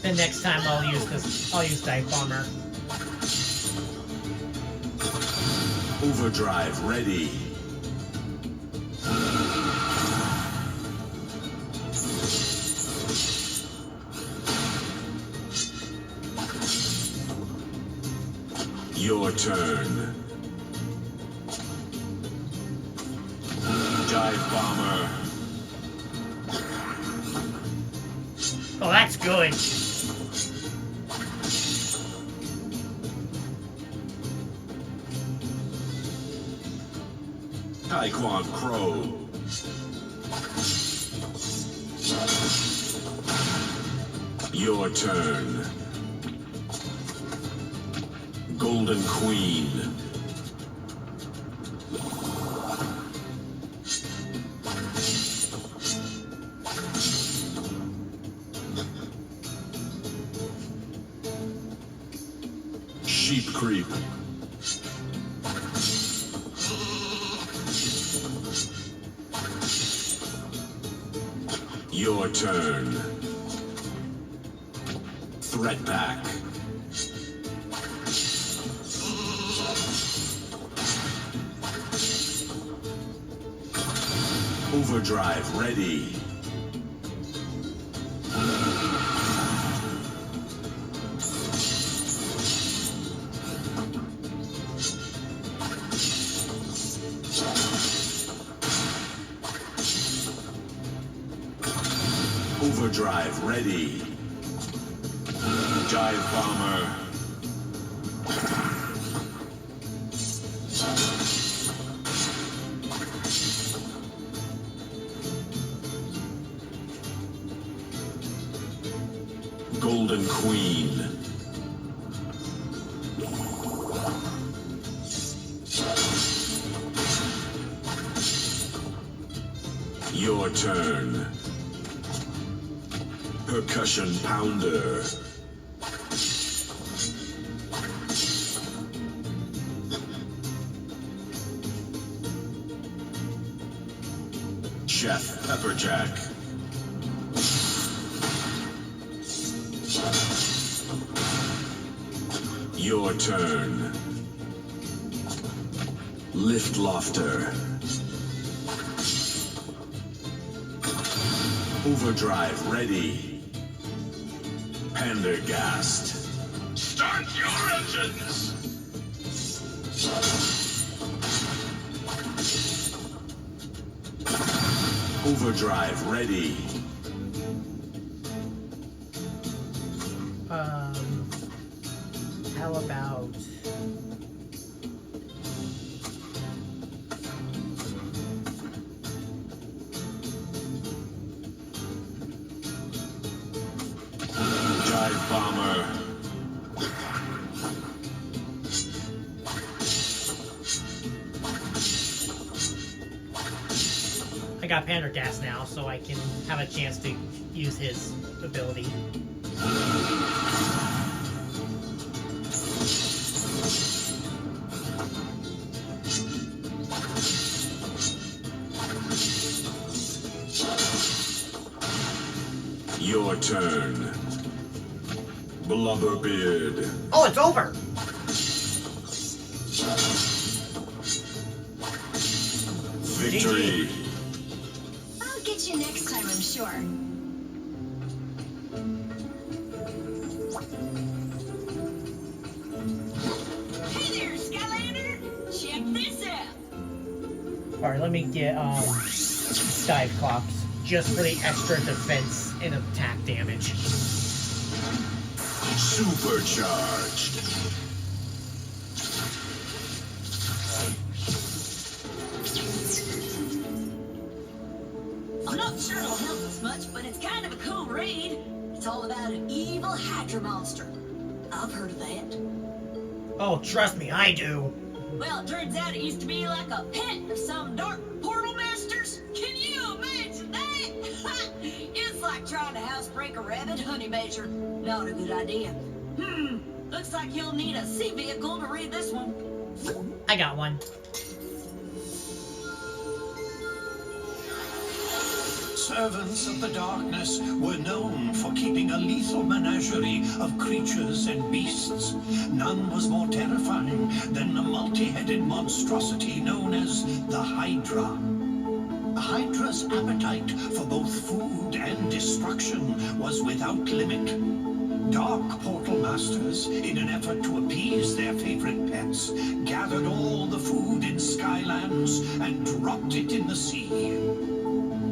Then next time I'll use this. I'll use Dive Bomber. Overdrive ready. Your turn. Dive Bomber. Oh, that's good. Taekwon Crow. Your turn. Golden Queen. Sheep Creep. Your turn. Threat Pack. Overdrive ready. Overdrive ready. Dive bomber. Golden Queen. Your turn. Percussion pounder. Chef Pepperjack. Your turn. Lift Lofter. Overdrive ready. Pendergast. Start your engines! Overdrive ready. How about... Dive bomber. I got Pendergast now, so I can have a chance to use his ability. Your turn. Blubberbeard. Oh, it's over! Victory. I'll get you next time, I'm sure. Hey there, Skylander! Check this out! Alright, let me get, Dive Clops, just for the extra defense and attack damage. Supercharged. I'm not sure it'll help us much, but it's kind of a cool raid. It's all about an evil Hydra monster. I've heard of that. Oh, trust me, I do. Well, it turns out it used to be like a pet of some dark portal masters. Can you imagine that? It's like trying to housebreak a rabid honey badger. Not a good idea. Looks like you'll need a sea vehicle to read this one. I got one. Servants of the darkness were known for keeping a lethal menagerie of creatures and beasts. None was more terrifying than a multi-headed monstrosity known as the Hydra. Hydra's appetite for both food and destruction was without limit. Dark portal masters, in an effort to appease their favorite pets, gathered all the food in Skylands and dropped it in the sea.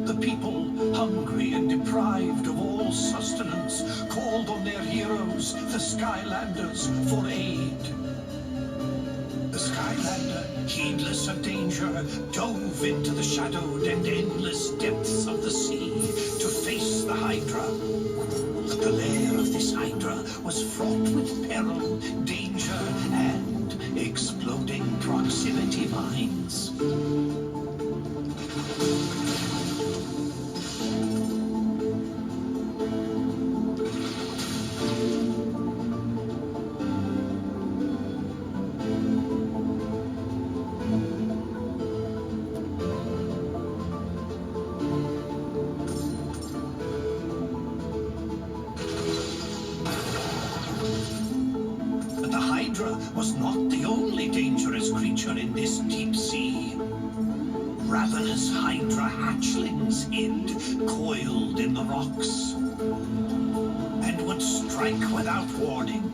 The people, hungry and deprived of all sustenance, called on their heroes, the Skylanders, for aid. The Skylander, heedless of danger, dove into the shadowed and endless depths of the sea to face the Hydra. The lair of this Hydra was fraught with peril, danger, and exploding proximity mines. Was not the only dangerous creature in this deep sea. ravenous Hydra hatchlings hid, coiled in the rocks, and would strike without warning.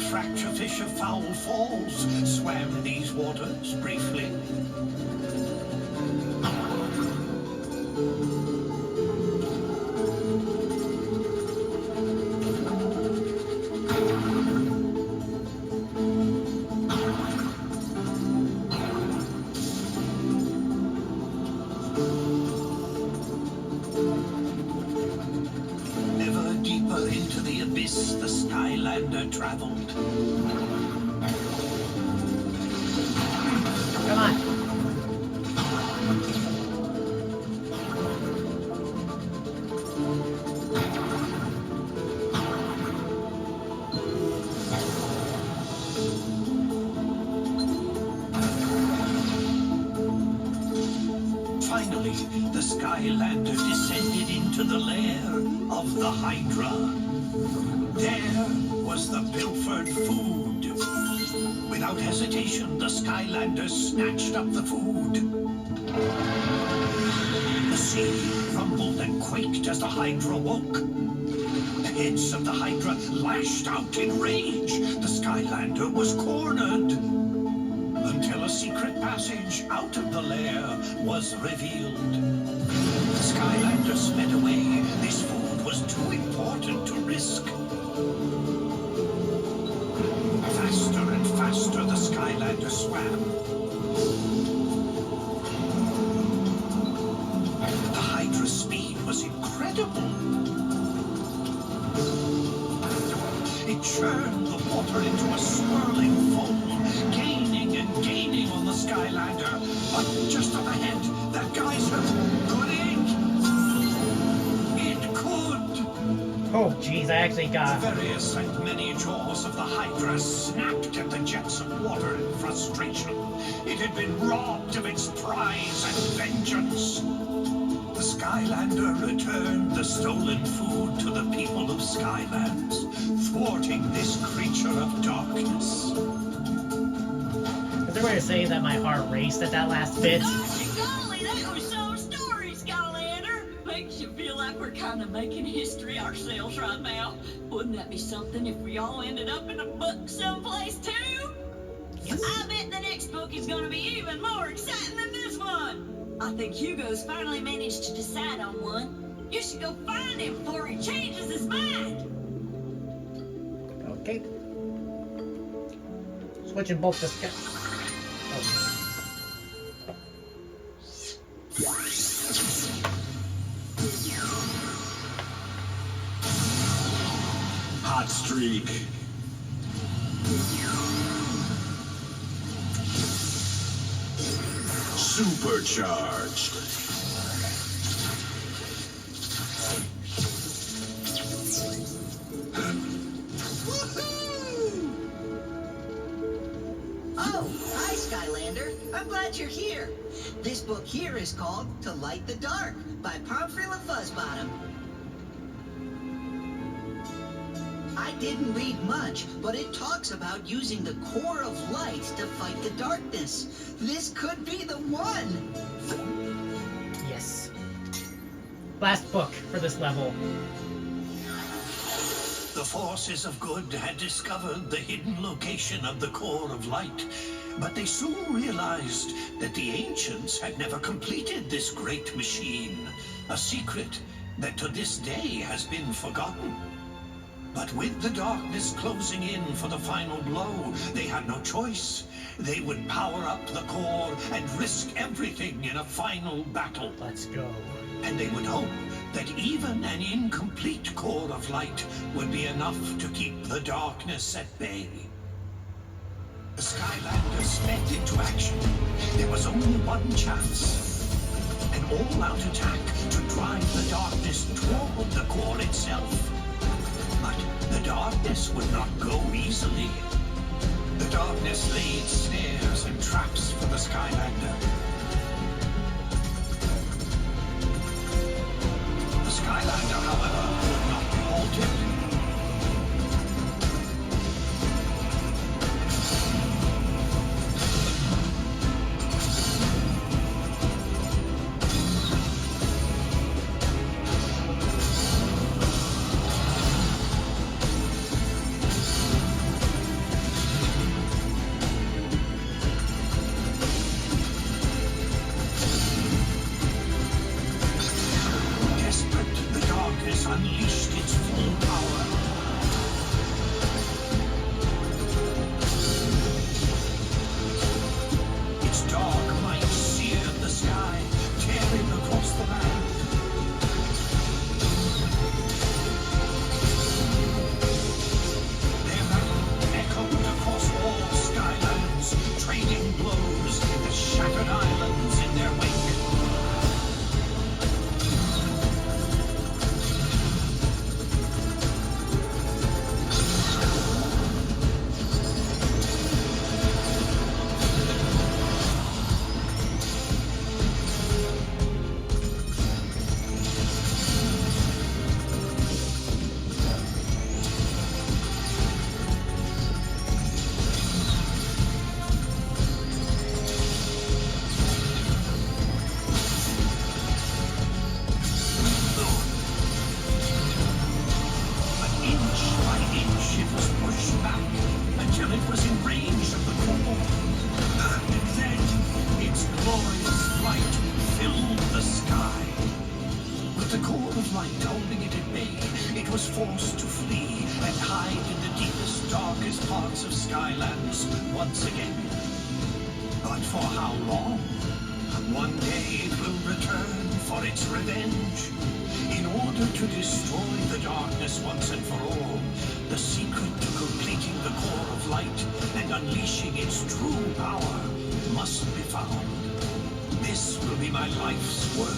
Fracturefish of Foul Falls swam these waters briefly. Ever deeper into the abyss the Skylander traveled. Come on. Finally, the Skylander descended into the lair of the Hydra. There was the pilfered food. Without hesitation, the Skylander snatched up the food. The sea rumbled and quaked as the Hydra woke. The heads of the Hydra lashed out in rage. The Skylander was cornered. Until a secret passage out of the lair was revealed. The Skylander sped away. This food was too important to risk. Faster and faster the Skylander swam. The Hydra's speed was incredible. It churned the water into a swirling foam, gaining and gaining on the Skylander. But just up ahead, that geyser, could it? It could! Oh, jeez, I actually got... The various and many jaws of the Hydra snapped at the jets of water in frustration. It had been robbed of its prize and vengeance. The Skylander returned the stolen food to the people of Skylands, thwarting this creature of darkness. Is there a way to say that my heart raced at that last bit? Golly, that was some story, Skylander. Makes you feel like we're kind of making history ourselves right now. Wouldn't that be something if we all ended up in a book someplace too? I bet the next book is going to be even more exciting than this one. I think Hugo's finally managed to decide on one. You should go find him before he changes his mind. Okay. Switching both to Sky. Hot streak. Supercharged. Oh, hi, Skylander. I'm glad you're here. This book here is called To Light the Dark by Pomfrey LaFuzzbottom. I didn't read much, but it talks about using the core of light to fight the darkness. This could be the one! Yes. Last book for this level. The forces of good had discovered the hidden location of the core of light, but they soon realized that the ancients had never completed this great machine, a secret that to this day has been forgotten. But with the darkness closing in for the final blow, they had no choice. They would power up the core and risk everything in a final battle. Let's go. And they would hope that even an incomplete core of light would be enough to keep the darkness at bay. The Skylanders sped into action. There was only one chance. An all-out attack to drive the darkness toward the core itself. But the darkness would not go easily. The darkness laid snares and traps for the Skylander. The Skylander, however, would not be halted. Unleashed its full power. Its dark might seared the sky, tearing across the land. Their battle echoed across all Skylands, trading blows that shattered islands in their wake. Forced to flee and hide in the deepest, darkest parts of Skylands once again. But for how long? One day it will return for its revenge. In order to destroy the darkness once and for all, the secret to completing the core of light and unleashing its true power must be found. This will be my life's work.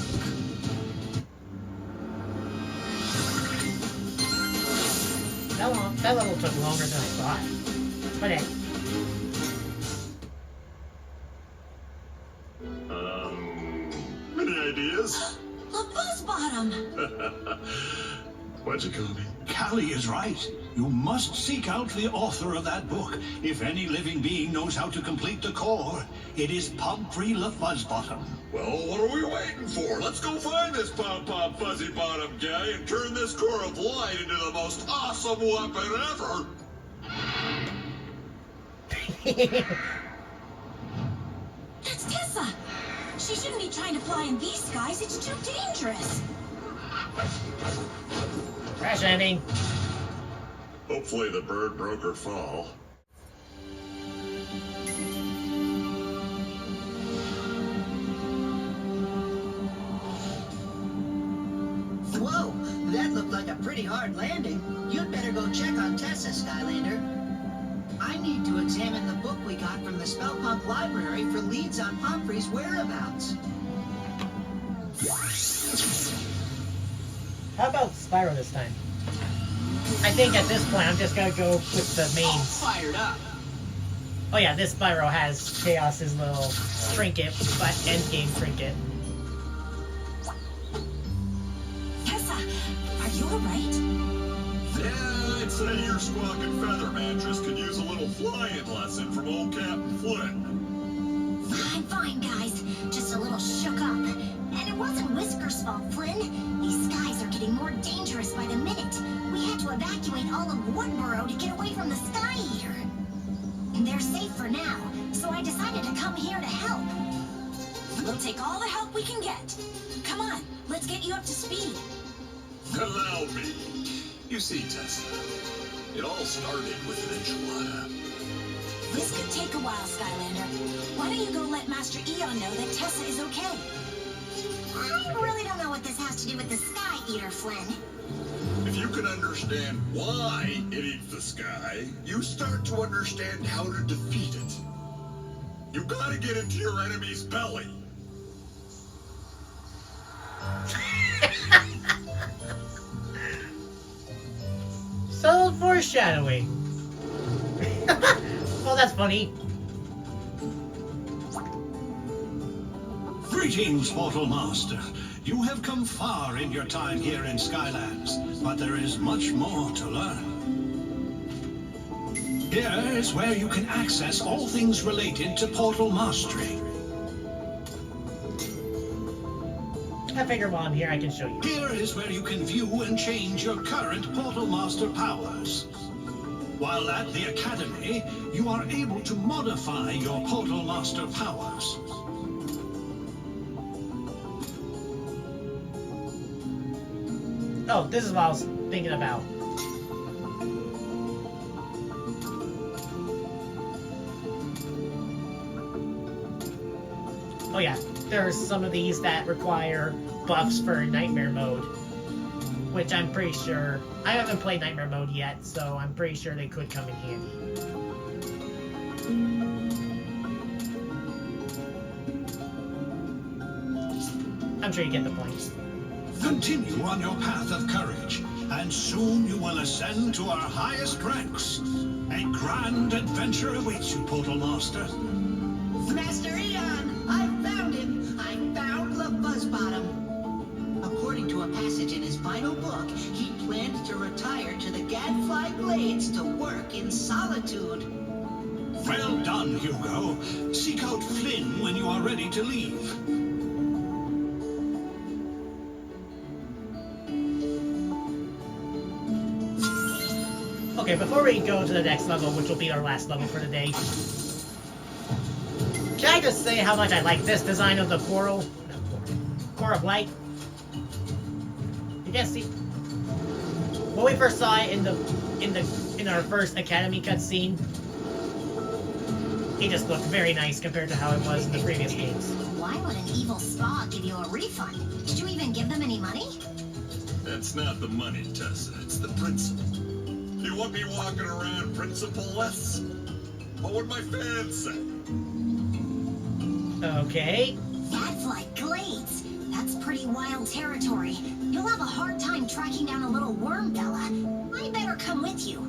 That level took longer than I thought. But hey. Any ideas? A buzz bottom! What'd you call me? Callie is right. You must seek out the author of that book. If any living being knows how to complete the core, it is Pumphrey LaFuzzbottom. Well, what are we waiting for? Let's go find this Pom-Pom Fuzzy Bottom guy and turn this core of light into the most awesome weapon ever! That's Tessa! She shouldn't be trying to fly in these skies. It's too dangerous. Crash landing. Hopefully the bird broke her fall. Whoa, that looked like a pretty hard landing. You'd better go check on Tessa, Skylander. I need to examine the book we got from the Spellpunk library for leads on Pumphrey's whereabouts. How about Spyro this time? I think at this point I'm just gonna go with the mains. Fired up. Oh yeah, this Spyro has Chaos's little trinket, but endgame trinket. Tessa, are you alright? Yeah, I'd say your squawking feather mattress could use a little flying lesson from old Captain Flint. I'm fine, guys. Just a little shook up. And it wasn't Whisker's fault, Flynn. These skies are getting more dangerous by the minute. We had to evacuate all of Woodboro to get away from the Sky Eater. And they're safe for now, so I decided to come here to help. We'll take all the help we can get. Come on, let's get you up to speed. Allow me. You see, Tessa, it all started with an enchilada. This could take a while, Skylander. Why don't you go let Master Eon know that Tessa is okay? I really don't know what this has to do with the Sky Eater, Flynn. If you can understand why it eats the sky, you start to understand how to defeat it. You gotta get into your enemy's belly. Subtle foreshadowing. Oh, that's funny. Greetings, Portal Master. You have come far in your time here in Skylands, but there is much more to learn. Here is where you can access all things related to Portal Mastery. I figure while I'm here, I can show you. Here is where you can view and change your current Portal Master powers. While at the Academy, you are able to modify your Portal Master powers. Oh, this is what I was thinking about. Oh yeah, there's some of these that require buffs for Nightmare Mode. Which I'm pretty sure... I haven't played Nightmare Mode yet, so I'm pretty sure they could come in handy. I'm sure you get the point. Continue on your path of courage, and soon you will ascend to our highest ranks. A grand adventure awaits you, Portal Master. Master Eon, I found him. I found the Buzzbottom. According to a passage in his final book, he planned to retire to the Gadfly Glades to work in solitude. Well done, Hugo. Seek out Flynn when you are ready to leave. Okay, before we go to the next level, which will be our last level for the day, can I just say how much I like this design of the portal? Core of Light. You guys see? When we first saw it in our first Academy cutscene, it just looked very nice compared to how it was in the previous games. Why would an evil spa give you a refund? Did you even give them any money? It's not the money, Tessa. It's the principle. You want me walking around principle-less? What would my fans say? Okay. Gadfly Glades. That's pretty wild territory. You'll have a hard time tracking down a little worm, Bella. I better come with you.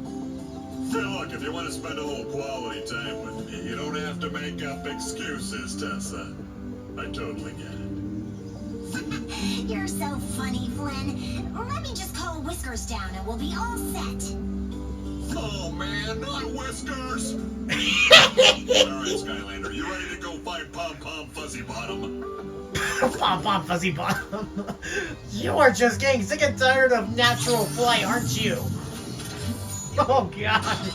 Hey, look, if you want to spend a little quality time with me, you don't have to make up excuses, Tessa. I totally get it. You're so funny, Flynn. Let me just call Whiskers down and we'll be all set. Oh man, not Whiskers! Alright, Skylander, you ready to go find Pom Pom Fuzzy Bottom? Pom Pom Fuzzy Bottom. You are just getting sick and tired of natural flight, aren't you? Oh gosh.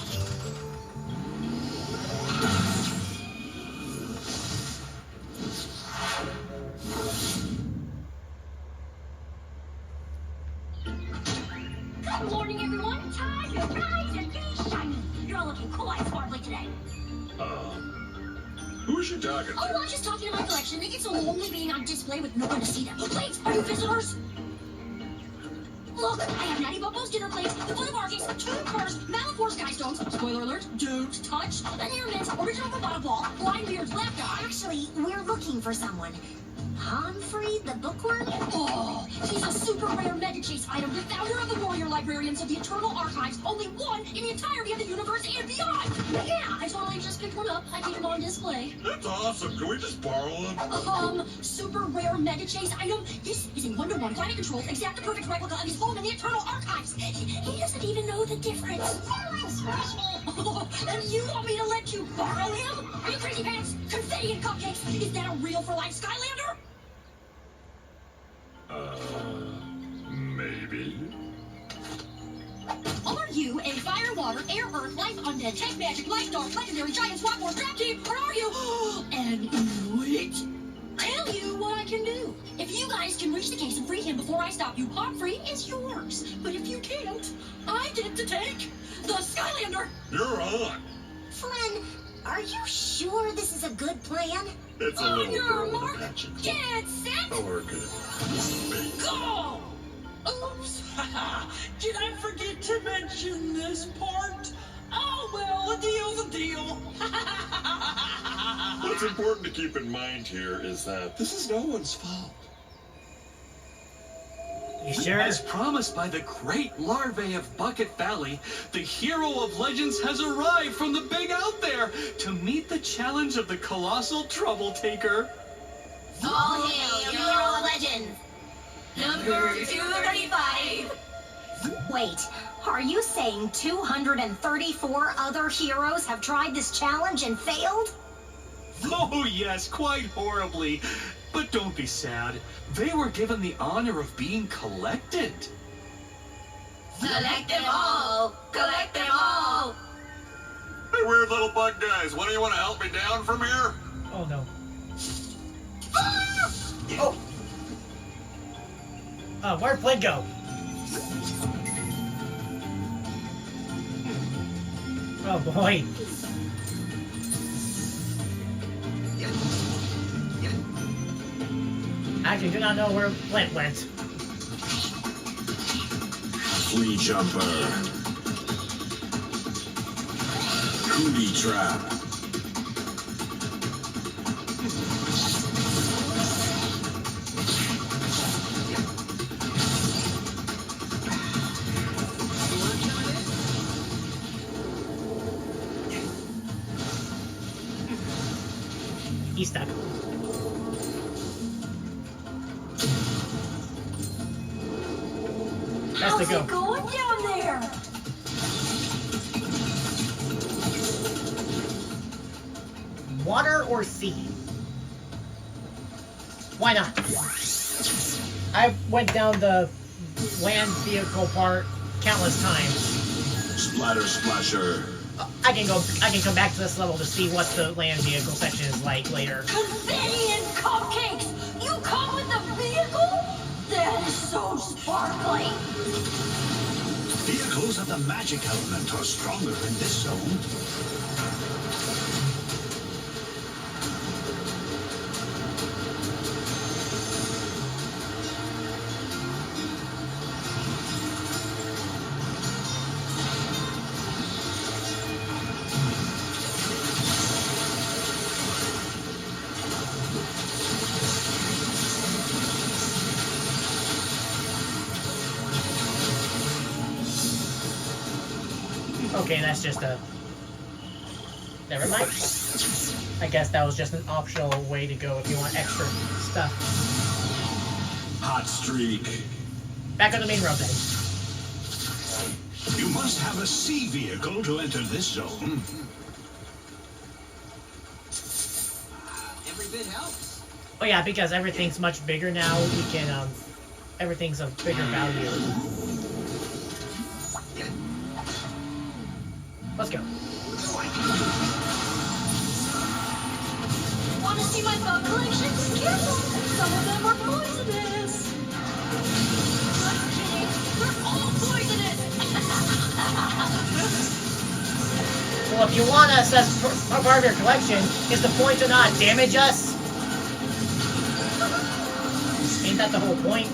Good morning, everyone. Time to rise and be shiny. You're all looking quite sparkly today. Who's you talking to? Oh, I'm just talking to my collection. They get so lonely being on display with no one to see them. Wait, are you visitors? Look, I have Natty Bubbo's dinner plates, the foot of Arcus, 2 cars, Malachor Skystones, spoiler alert, don't touch, an Airman's original Battlebrawl, Blindbeard's lapdog. Actually, we're looking for someone. Humphrey the bookworm? Oh, he's a super rare mega chase item, the founder of the Warrior Librarians of the Eternal Archives, only one in the entirety of the universe and beyond. Yeah, I totally just picked one up. I keep him on display. That's awesome. Can we just borrow him? Super rare mega chase item. This is a 1-to-1 climate controlled, exact perfect replica of his home in the Eternal Archives. He doesn't even know the difference. Oh, and you want me to let you borrow him? Are you crazy pants? Confetti and cupcakes. Is that a real for life Skylander? Maybe. Are you a fire, water, air, earth, life, undead, tech magic, life, dark, legendary, giant, swap force, trap team, or are you an Inuit? Tell you what I can do. If you guys can reach the case and free him before I stop you, Humphrey is yours. But if you can't, I get to take the Skylander. You're on. Flynn, are you sure this is a good plan? It's a On little your girl mark, with a passion. get set, Oh, we're good. go! Oops! Did I forget to mention this part? Oh, well, a deal's a deal. What's important to keep in mind here is that this is no one's fault. You sure? As promised by the great larvae of Bucket Valley, the hero of legends has arrived from the big out there to meet the challenge of the colossal trouble taker. All hail, hero legends! Number 235! Wait, are you saying 234 other heroes have tried this challenge and failed? Oh yes, quite horribly. But don't be sad. They were given the honor of being collected. Select them all! Collect them all! Hey, weird little bug guys, what do you want to help me down from here? Oh no. Oh! Where'd Flint go? Oh boy. I actually do not know where Flint went. Flea jumper. Cootie trap. He's stuck. That's the How's go. it going down there? Water or sea? Why not? I went down the land vehicle part countless times. Splatter splasher. I can come back to this level to see what the land vehicle section is like later. Confetti and cupcakes! You come with a vehicle? That is so sparkly! Vehicles of the magic element are stronger in this zone. Okay, that's just a... Never mind. I guess that was just an optional way to go if you want extra stuff. Hot streak. Back on the main road then. You must have a sea vehicle to enter this zone. Every bit helps. Oh yeah, because everything's much bigger now, we can, everything's of bigger value. Let's go. Wanna see my bug collection? Careful! Some of them are poisonous! Just kidding! They're all poisonous! Well, if you want us as part of your collection, is the point to not damage us? Ain't that the whole point?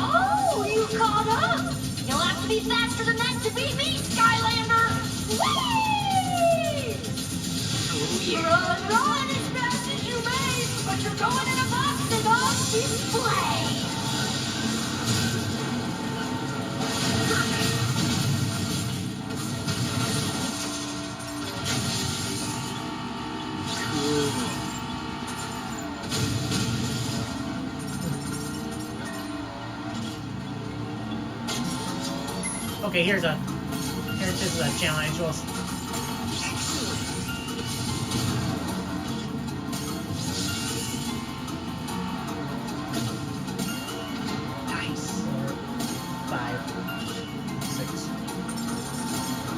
Oh, you caught up! You'll have to be faster than that to beat me, Skylander! Whee! Run, run as fast as you may, but you're going in a box and on display! Okay, this is a challenge. Nice. 4, 5, 6.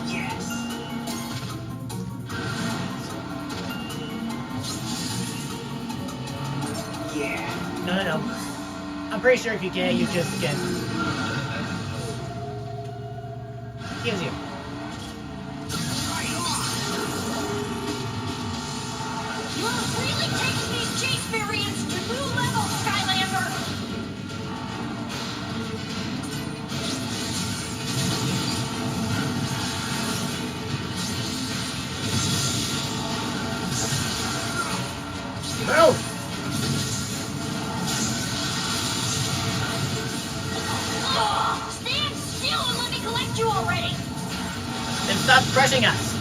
Yes. Yeah. No. I'm pretty sure if you get it, you just get... Gives you. You're really taking these chase variants to new levels, Skylander! Stop crushing us!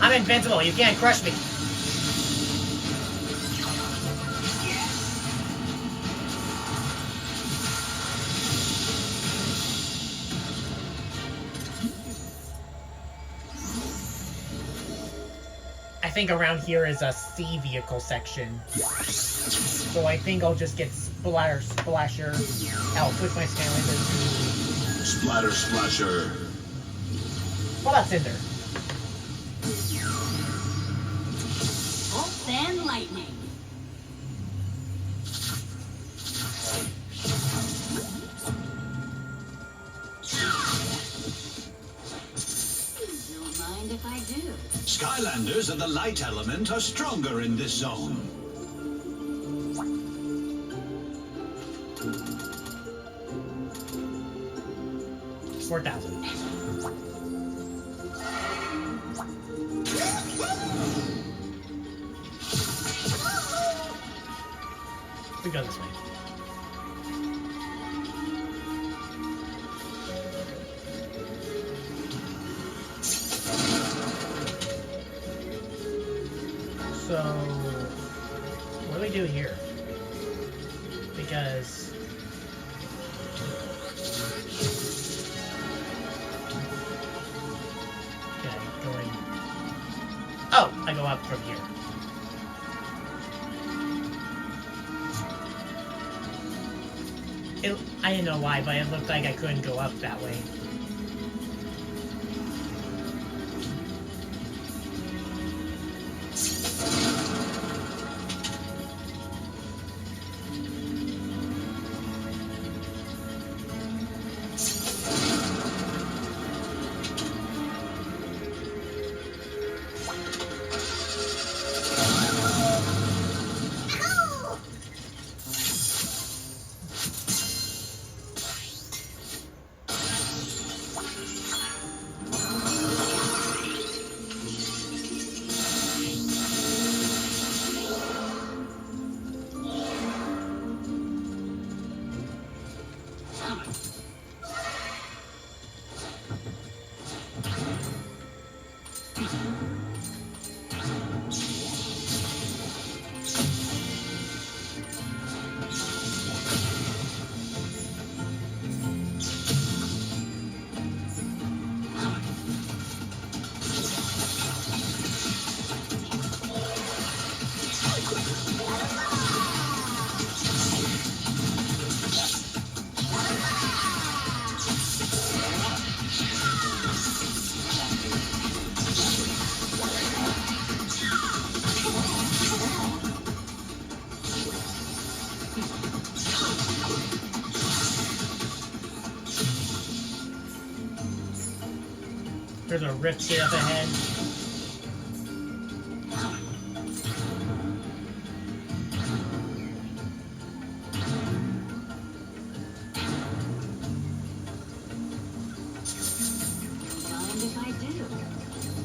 I'm invincible, you can't crush me. I think around here is a sea vehicle section. So I think I'll just get Splasher. I'll switch my Skylander. Splatter Splasher. What about Cinder? Bolt and lightning. Don't mind if I do. Skylanders of the light element are stronger in this zone. $4,000. We go this way. So, what do we do here? Because okay, going. Oh, I go up from here. I didn't know why, but it looked like I couldn't go up that way. There's a rift straight up ahead.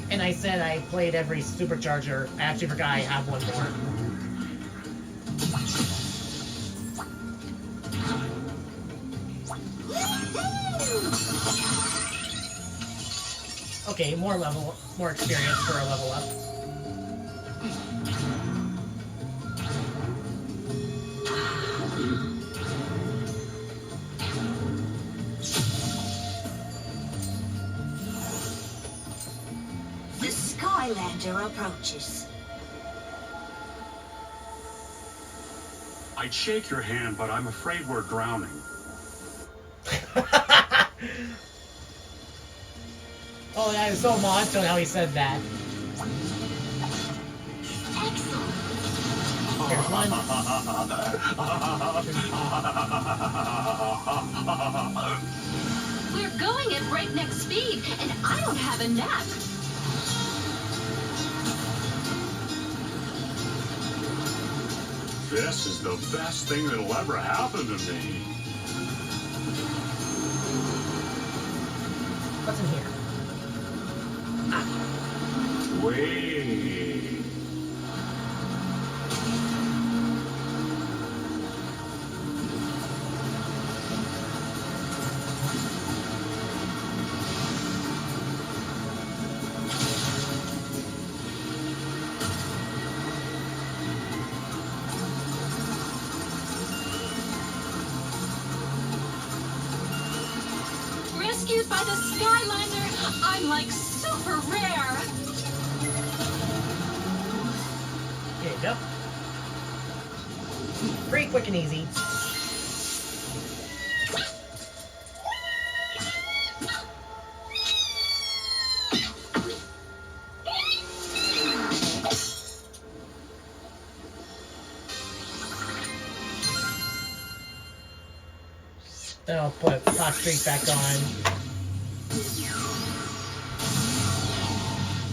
And I said I played every supercharger. I actually forgot I have one more. Okay, more experience for a level up. The Skylander approaches. I'd shake your hand, but I'm afraid we're drowning. Oh, that is so monster how he said that. Here's one. We're going at breakneck speed, and I don't have a nap. This is the best thing that'll ever happen to me. What's in here? Wait. Rescued by the Skylander, I'm like super rare. Here you go. Pretty quick and easy. Then I'll put Hot Streak back on.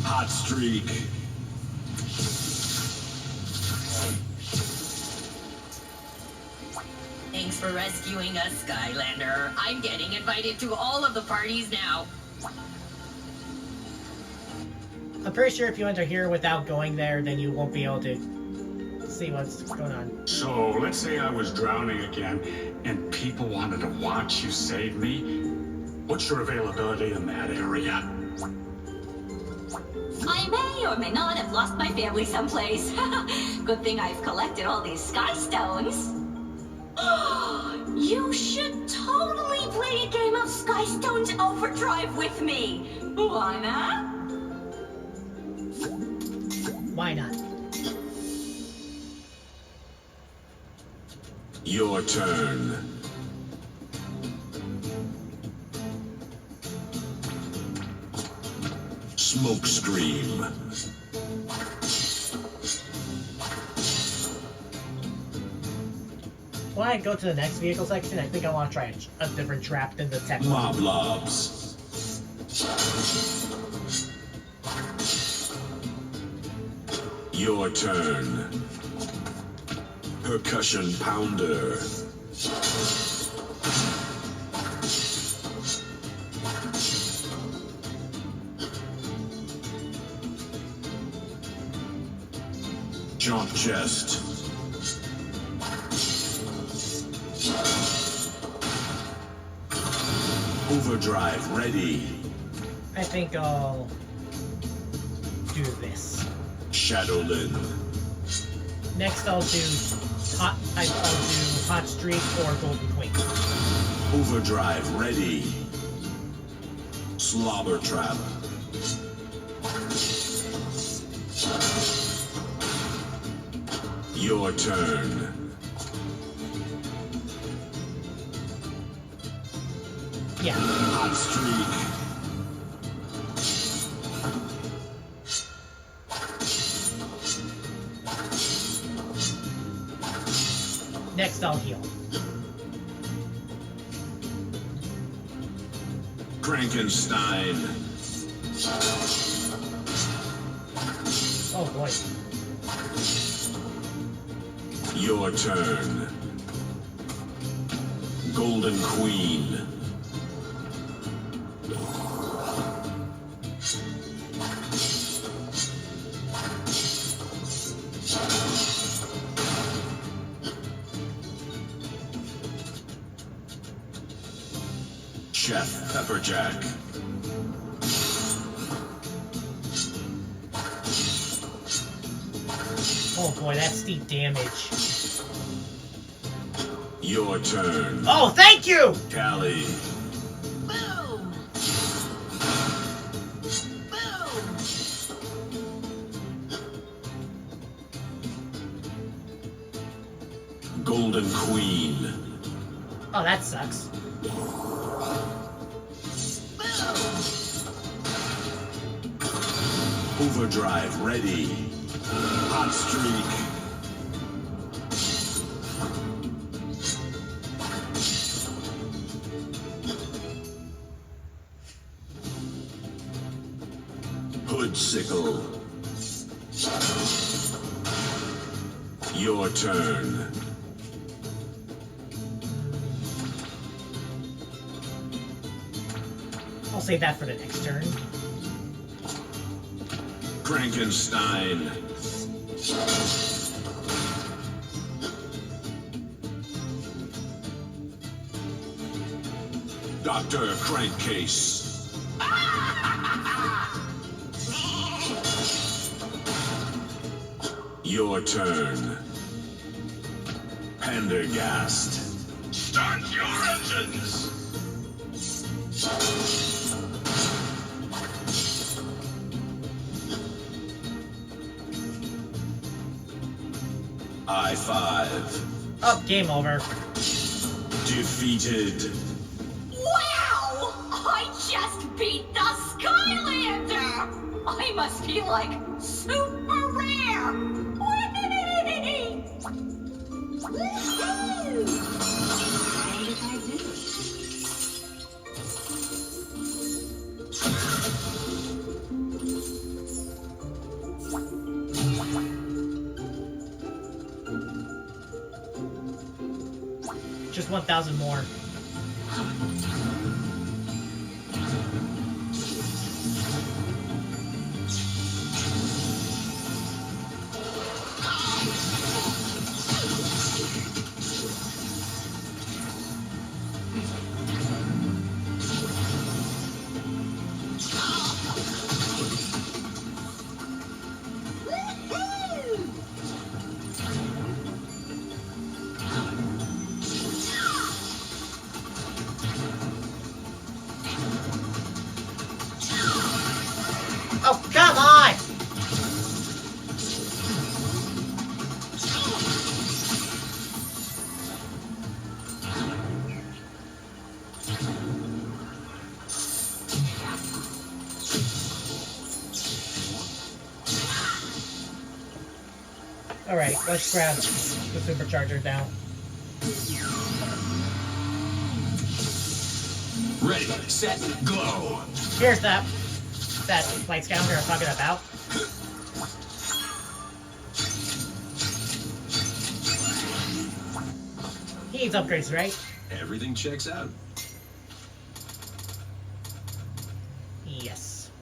Hot streak. Thanks for rescuing us, Skylander. I'm getting invited to all of the parties now. I'm pretty sure if you enter here without going there, then you won't be able to see what's going on. So, let's say I was drowning again, and people wanted to watch you save me. What's your availability in that area? I may or may not have lost my family someplace. Good thing I've collected all these sky stones. You should totally play a game of Sky Stones Overdrive with me. Why not? Why not? Your turn. Smoke scream. When I go to the next vehicle section, I think I want to try a different trap than the tech one. Mob lobs. Your turn. Percussion pounder. Jump chest. Overdrive ready. I think I'll do this. Shadowlin. Next, I'll do Hot Streak or Golden Queen. Overdrive ready. Slobber trap. Your turn. Yeah. Hot streak. Next, I'll heal. Frankenstein. Oh boy. Your turn. Golden Queen. Chef Pepperjack. Oh boy, that's deep damage. Your turn. Oh, thank you! Callie. Boom! Boom! Golden Queen. Oh, that sucks. Overdrive ready. Hot streak. Gilded Sickle. Your turn. I'll save that for the next turn. Frankenstein. Dr. Crankcase. Your turn. Pendergast. Start your engines! I-5. Oh, game over. Defeated. Wow! I just beat the Skylander! I must be like super rare! Whee! Woohoo! What did I do? Just 1,000 more. Oh, come on! Alright, let's grab the supercharger now. Ready, set, go. Here's that light scout we were talking about. He needs upgrades, right? Everything checks out. Yes.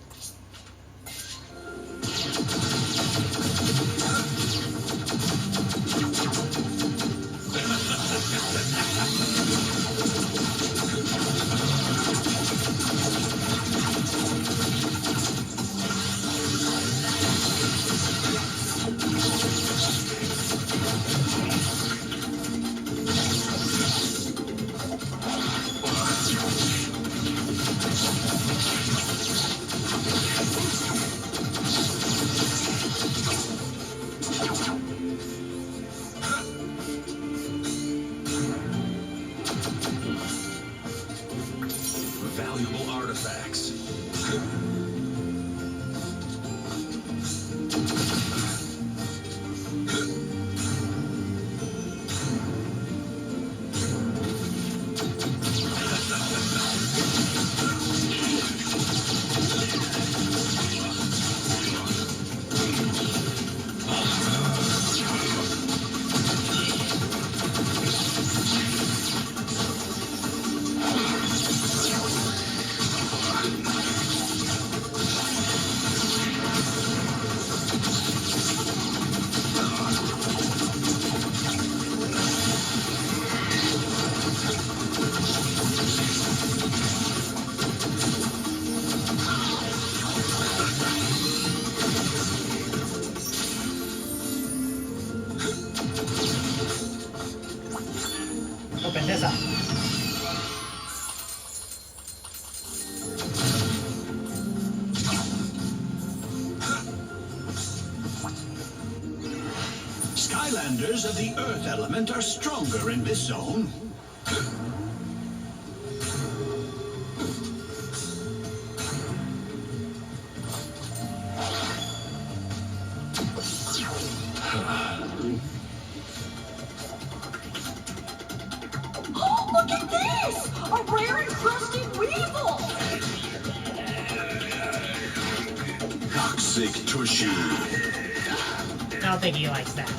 Valuable artifacts. Open this up. Skylanders of the Earth element are stronger in this zone. Oh, look at this! A rare encrusted weevil! Toxic Tushy. I don't think he likes that.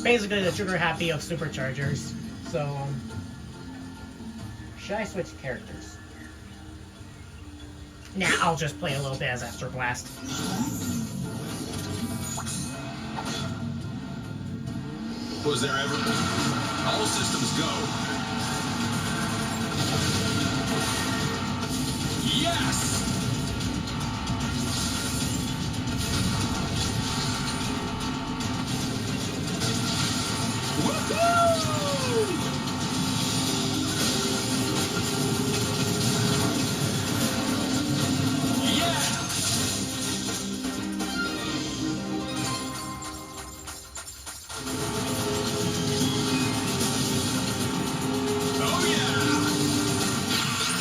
Basically the trigger happy of superchargers. So, should I switch characters? Nah, I'll just play a little bit as Astro Blast. Was there ever? All systems go. Yes!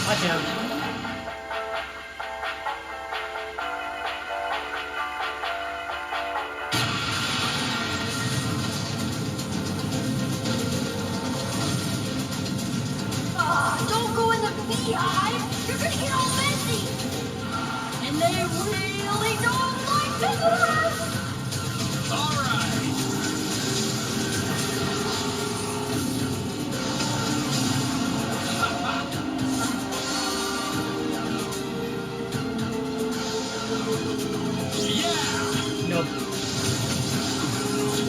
Watch out. Don't go in the beehive! You're gonna get all messy! And they really don't like visitors! Nope.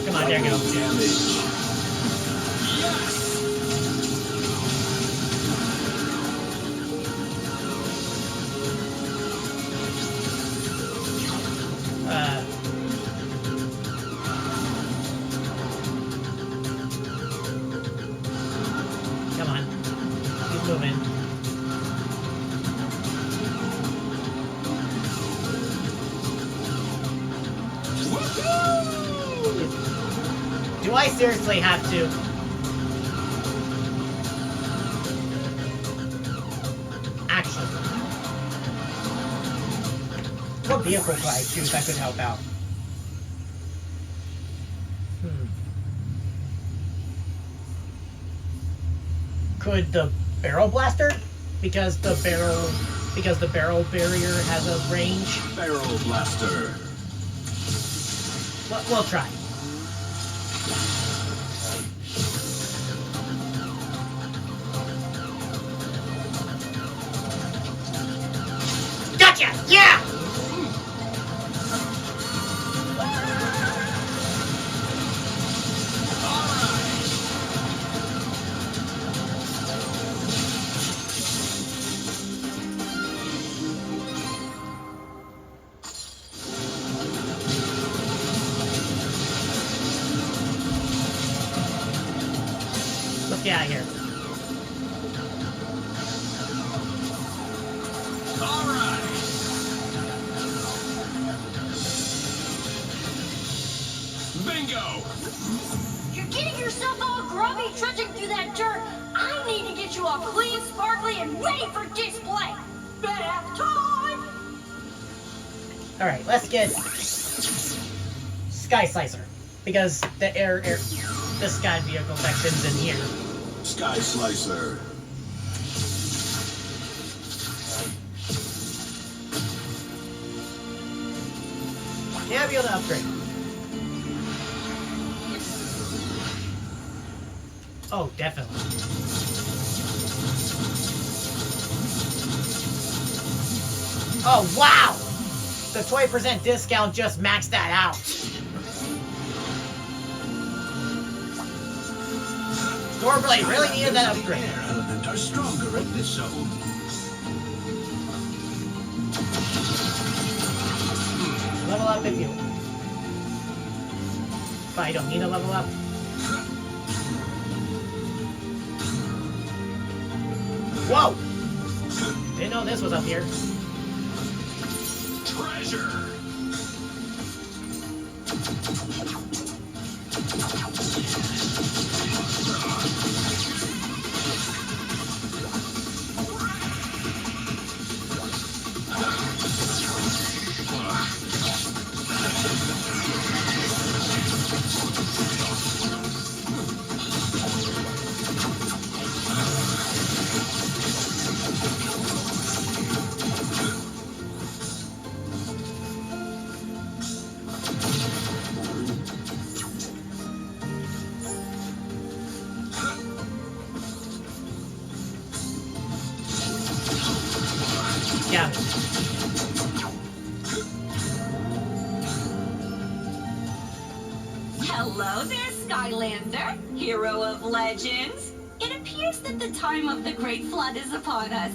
Come on, there you go. Damage. Come on. Keep moving. Do I seriously have to? Actually. What vehicle could I choose that could help out? Could the barrel blaster? Because the barrel barrier has a range. Barrel Blaster. We'll try. Gotcha! Yeah! Let's get out of here. Bingo! You're getting yourself all grubby trudging through that dirt. I need to get you all clean, sparkly, and ready for display. Bath time! Alright, let's get Sky Slicer. Because the the Sky vehicle section's in here. Sky Slicer. Yeah, I'll be able to upgrade. Oh, definitely. Oh, wow! The 20% discount just maxed that out. Doorblade really needed that upgrade. Air element are stronger in this zone. Level up if you... But I don't need a level up. Whoa! Didn't know this was up here. Treasure! Yeah. Hello there, Skylander, hero of legends. It appears that the time of the Great Flood is upon us.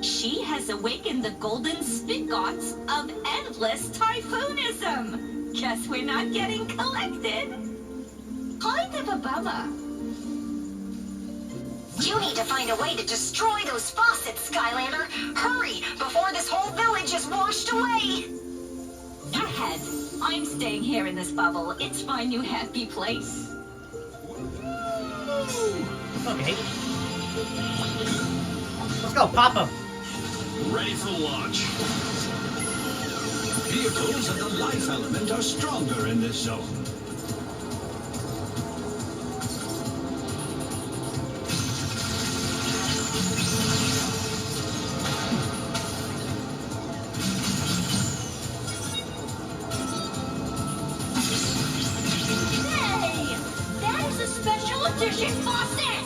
She has awakened the golden spit gods of endless typhoonism. Guess we're not getting collected. Kind of a bummer. You need to find a way to destroy those faucets, Skylander. Hurry, before this whole village is washed away. Ahead. I'm staying here in this bubble. It's my new happy place. Okay. Let's go, pop him. Ready for launch. Vehicles and the life element are stronger in this zone. Hey! That is a special edition faucet!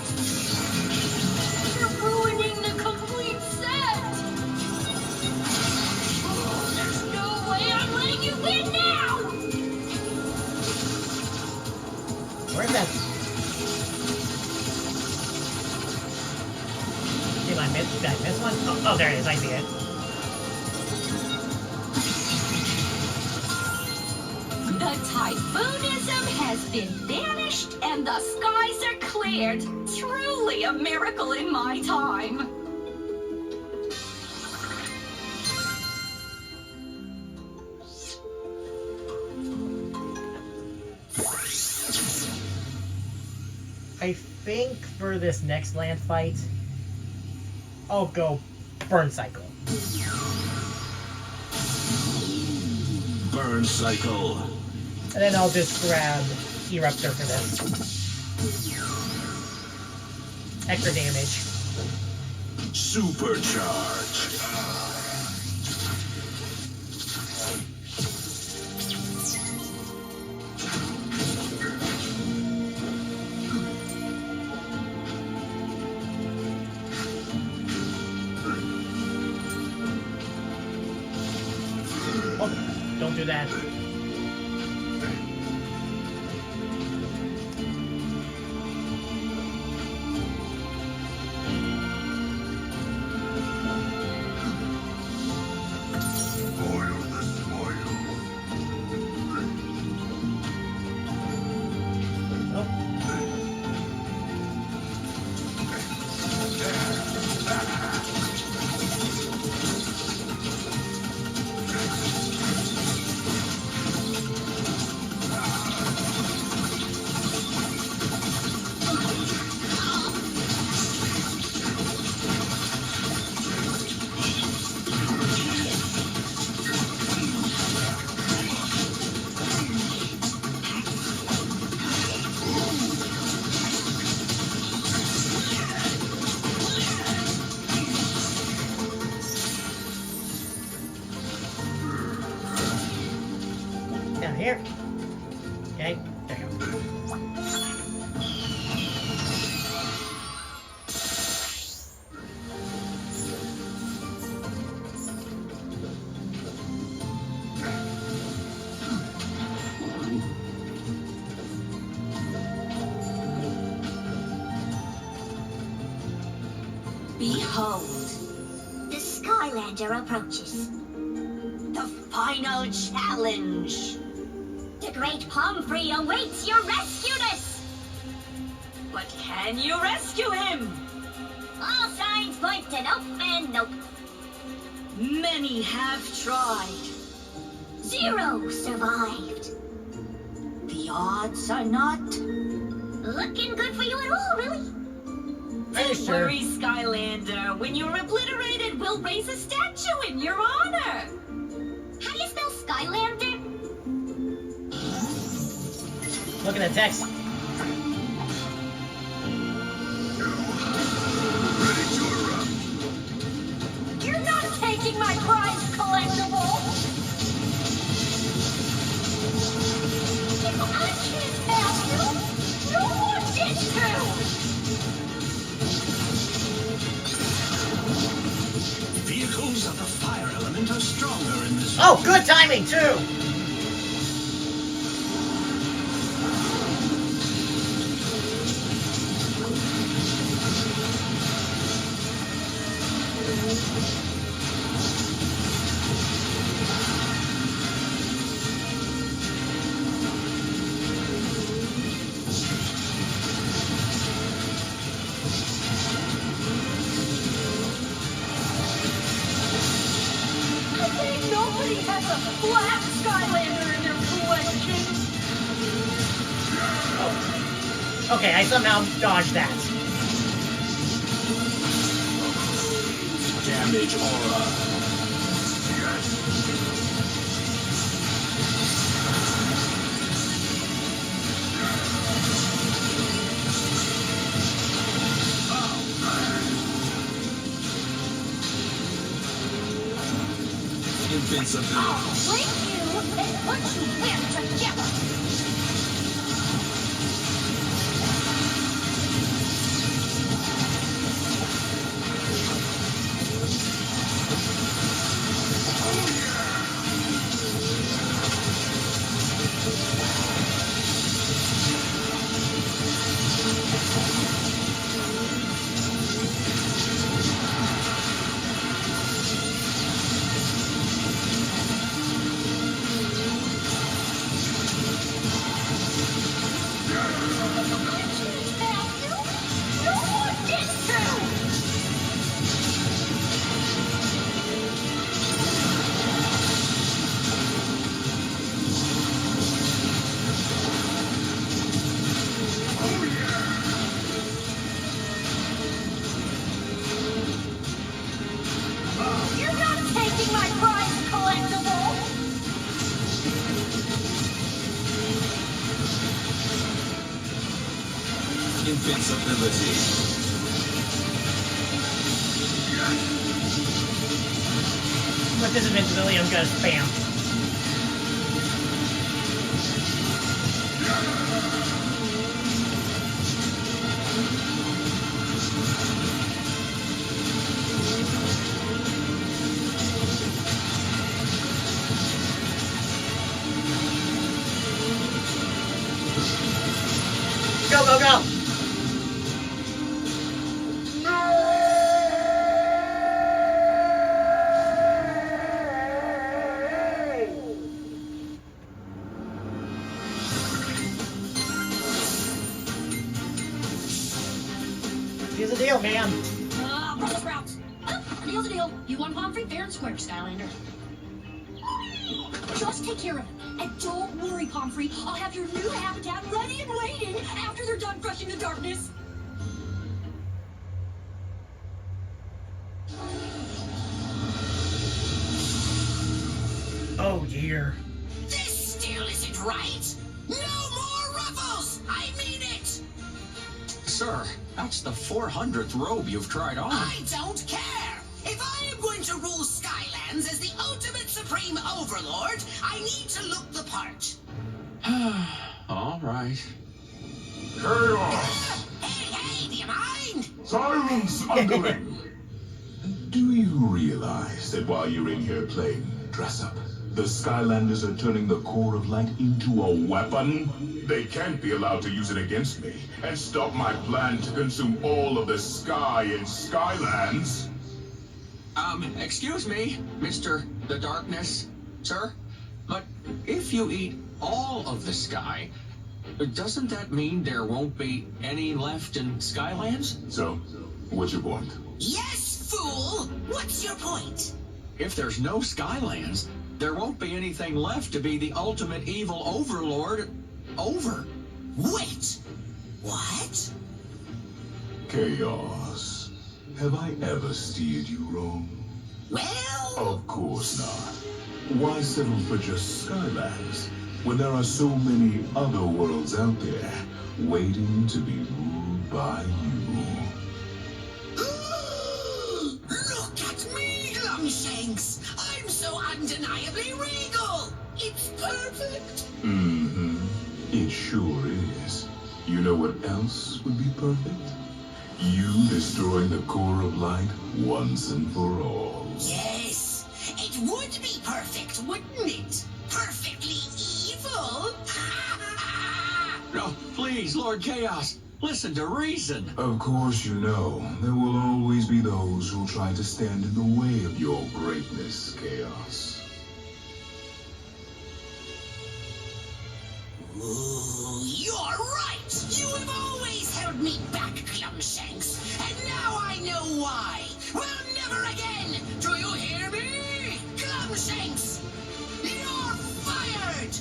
You're ruining the complete set! There's no way I'm letting you win now! Where's that? Did I miss one? Oh, there it is. I see it. The typhoonism has been banished and the skies are cleared. Truly a miracle in my time. I think for this next land fight, I'll go Burn Cycle. Burn cycle. And then I'll just grab Eruptor for this. Extra damage. Supercharge. Oh, don't do that. Down here. Okay, there you go. Behold, the Skylander Skylander approaches. The final challenge. The great Pomfrey awaits your rescueness! But can you rescue him? All signs point to nope and nope. Many have tried. 0 survived. The odds are not looking good for you at all, really. Don't worry, Skylander. When you're obliterated, we'll raise a statue in your honor. How do you spell Skylander? Look at the text. You're not taking my prize collectible! If I can't help you, no one gets to! Vehicles of the fire element are stronger in this. Oh, good timing, too! Nobody has a black Skylander in their collection. Oh. Okay, I somehow dodged that. Damage aura. Invincibility. I'll break you and put you back together! Invincibility. With this invincibility, I'm gonna spam. Go, go, go! Here's the deal, man. Brussels sprouts. Oh, a deal's a deal. You want Pomfrey? Fair and square, Skylander. Just take care of him. And don't worry, Pomfrey. I'll have your new habitat ready and waiting after they're done crushing the darkness. Oh, dear. This still isn't right. No more ruffles. I mean it. Sir, that's the 400th robe you've tried on. I don't care. If I am going to rule Skylands as the ultimate supreme overlord, I need to look the part. All right. Chaos! Hey, do you mind? Silence, underling! Do you realize that while you're in here playing dress-up, the Skylanders are turning the core of light into a weapon? They can't be allowed to use it against me and stop my plan to consume all of the sky in Skylands. Excuse me, Mr. The Darkness, sir? But if you eat all of the sky, doesn't that mean there won't be any left in Skylands? So, what's your point? Yes, fool! What's your point? If there's no Skylands, there won't be anything left to be the ultimate evil overlord over. Wait! What? Chaos. Have I ever steered you wrong? Well... Of course not. Why settle for just Skylands when there are so many other worlds out there waiting to be ruled by you? Look at me, Glumshanks! I'm so undeniably regal! It's perfect! Mm-hmm. It sure is. You know what else would be perfect? You destroying the core of light once and for all. Yes, it would be perfect, wouldn't it? Perfectly evil? No, please, Lord Chaos, listen to reason. Of course you know, there will always be those who'll try to stand in the way of your greatness, Chaos. Ooh, you're right! You have always held me back, Glumshanks, and now I know why! Well, never again! Do you hear me? Glumshanks! You're fired!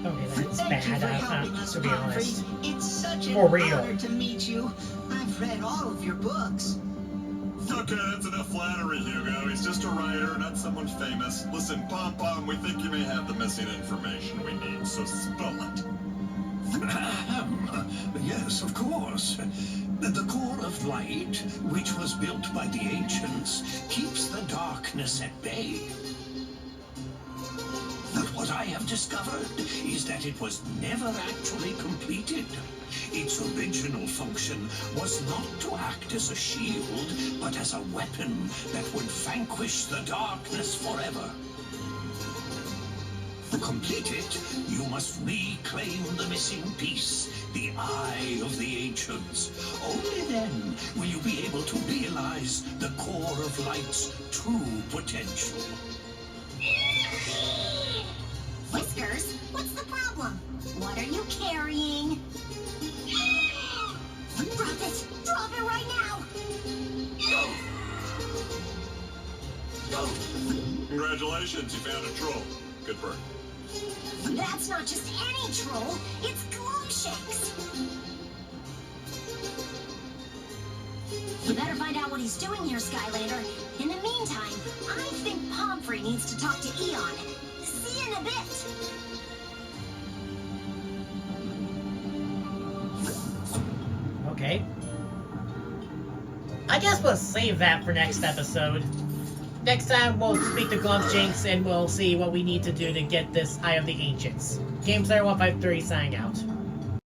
Okay, that's Thank you for bad, helping us, to be Pomfrey. honest. It's such an For real. honor to meet you. I've read all of your books. Okay, that's enough flattery, Hugo. He's just a writer, not someone famous. Listen, Pom-Pom, we think you may have the missing information we need, so spill it. Yes, of course. The core of light, which was built by the ancients, keeps the darkness at bay. But what I have discovered is that it was never actually completed. Its original function was not to act as a shield, but as a weapon that would vanquish the darkness forever. To complete it, you must reclaim the missing piece, the Eye of the Ancients. Only then will you be able to realize the core of light's true potential. Whiskers, what's the problem? What are you carrying? Drop it! Drop it right now! Congratulations, you found a troll. Good work. That's not just any troll, it's Glumshanks! You better find out what he's doing here, Skylander. In the meantime, I think Pomfrey needs to talk to Eon. See you in a bit! Okay. I guess we'll save that for next episode. Next time, we'll speak to Glumshanks and we'll see what we need to do to get this Eye of the Ancients. GameSlayer153 signing out.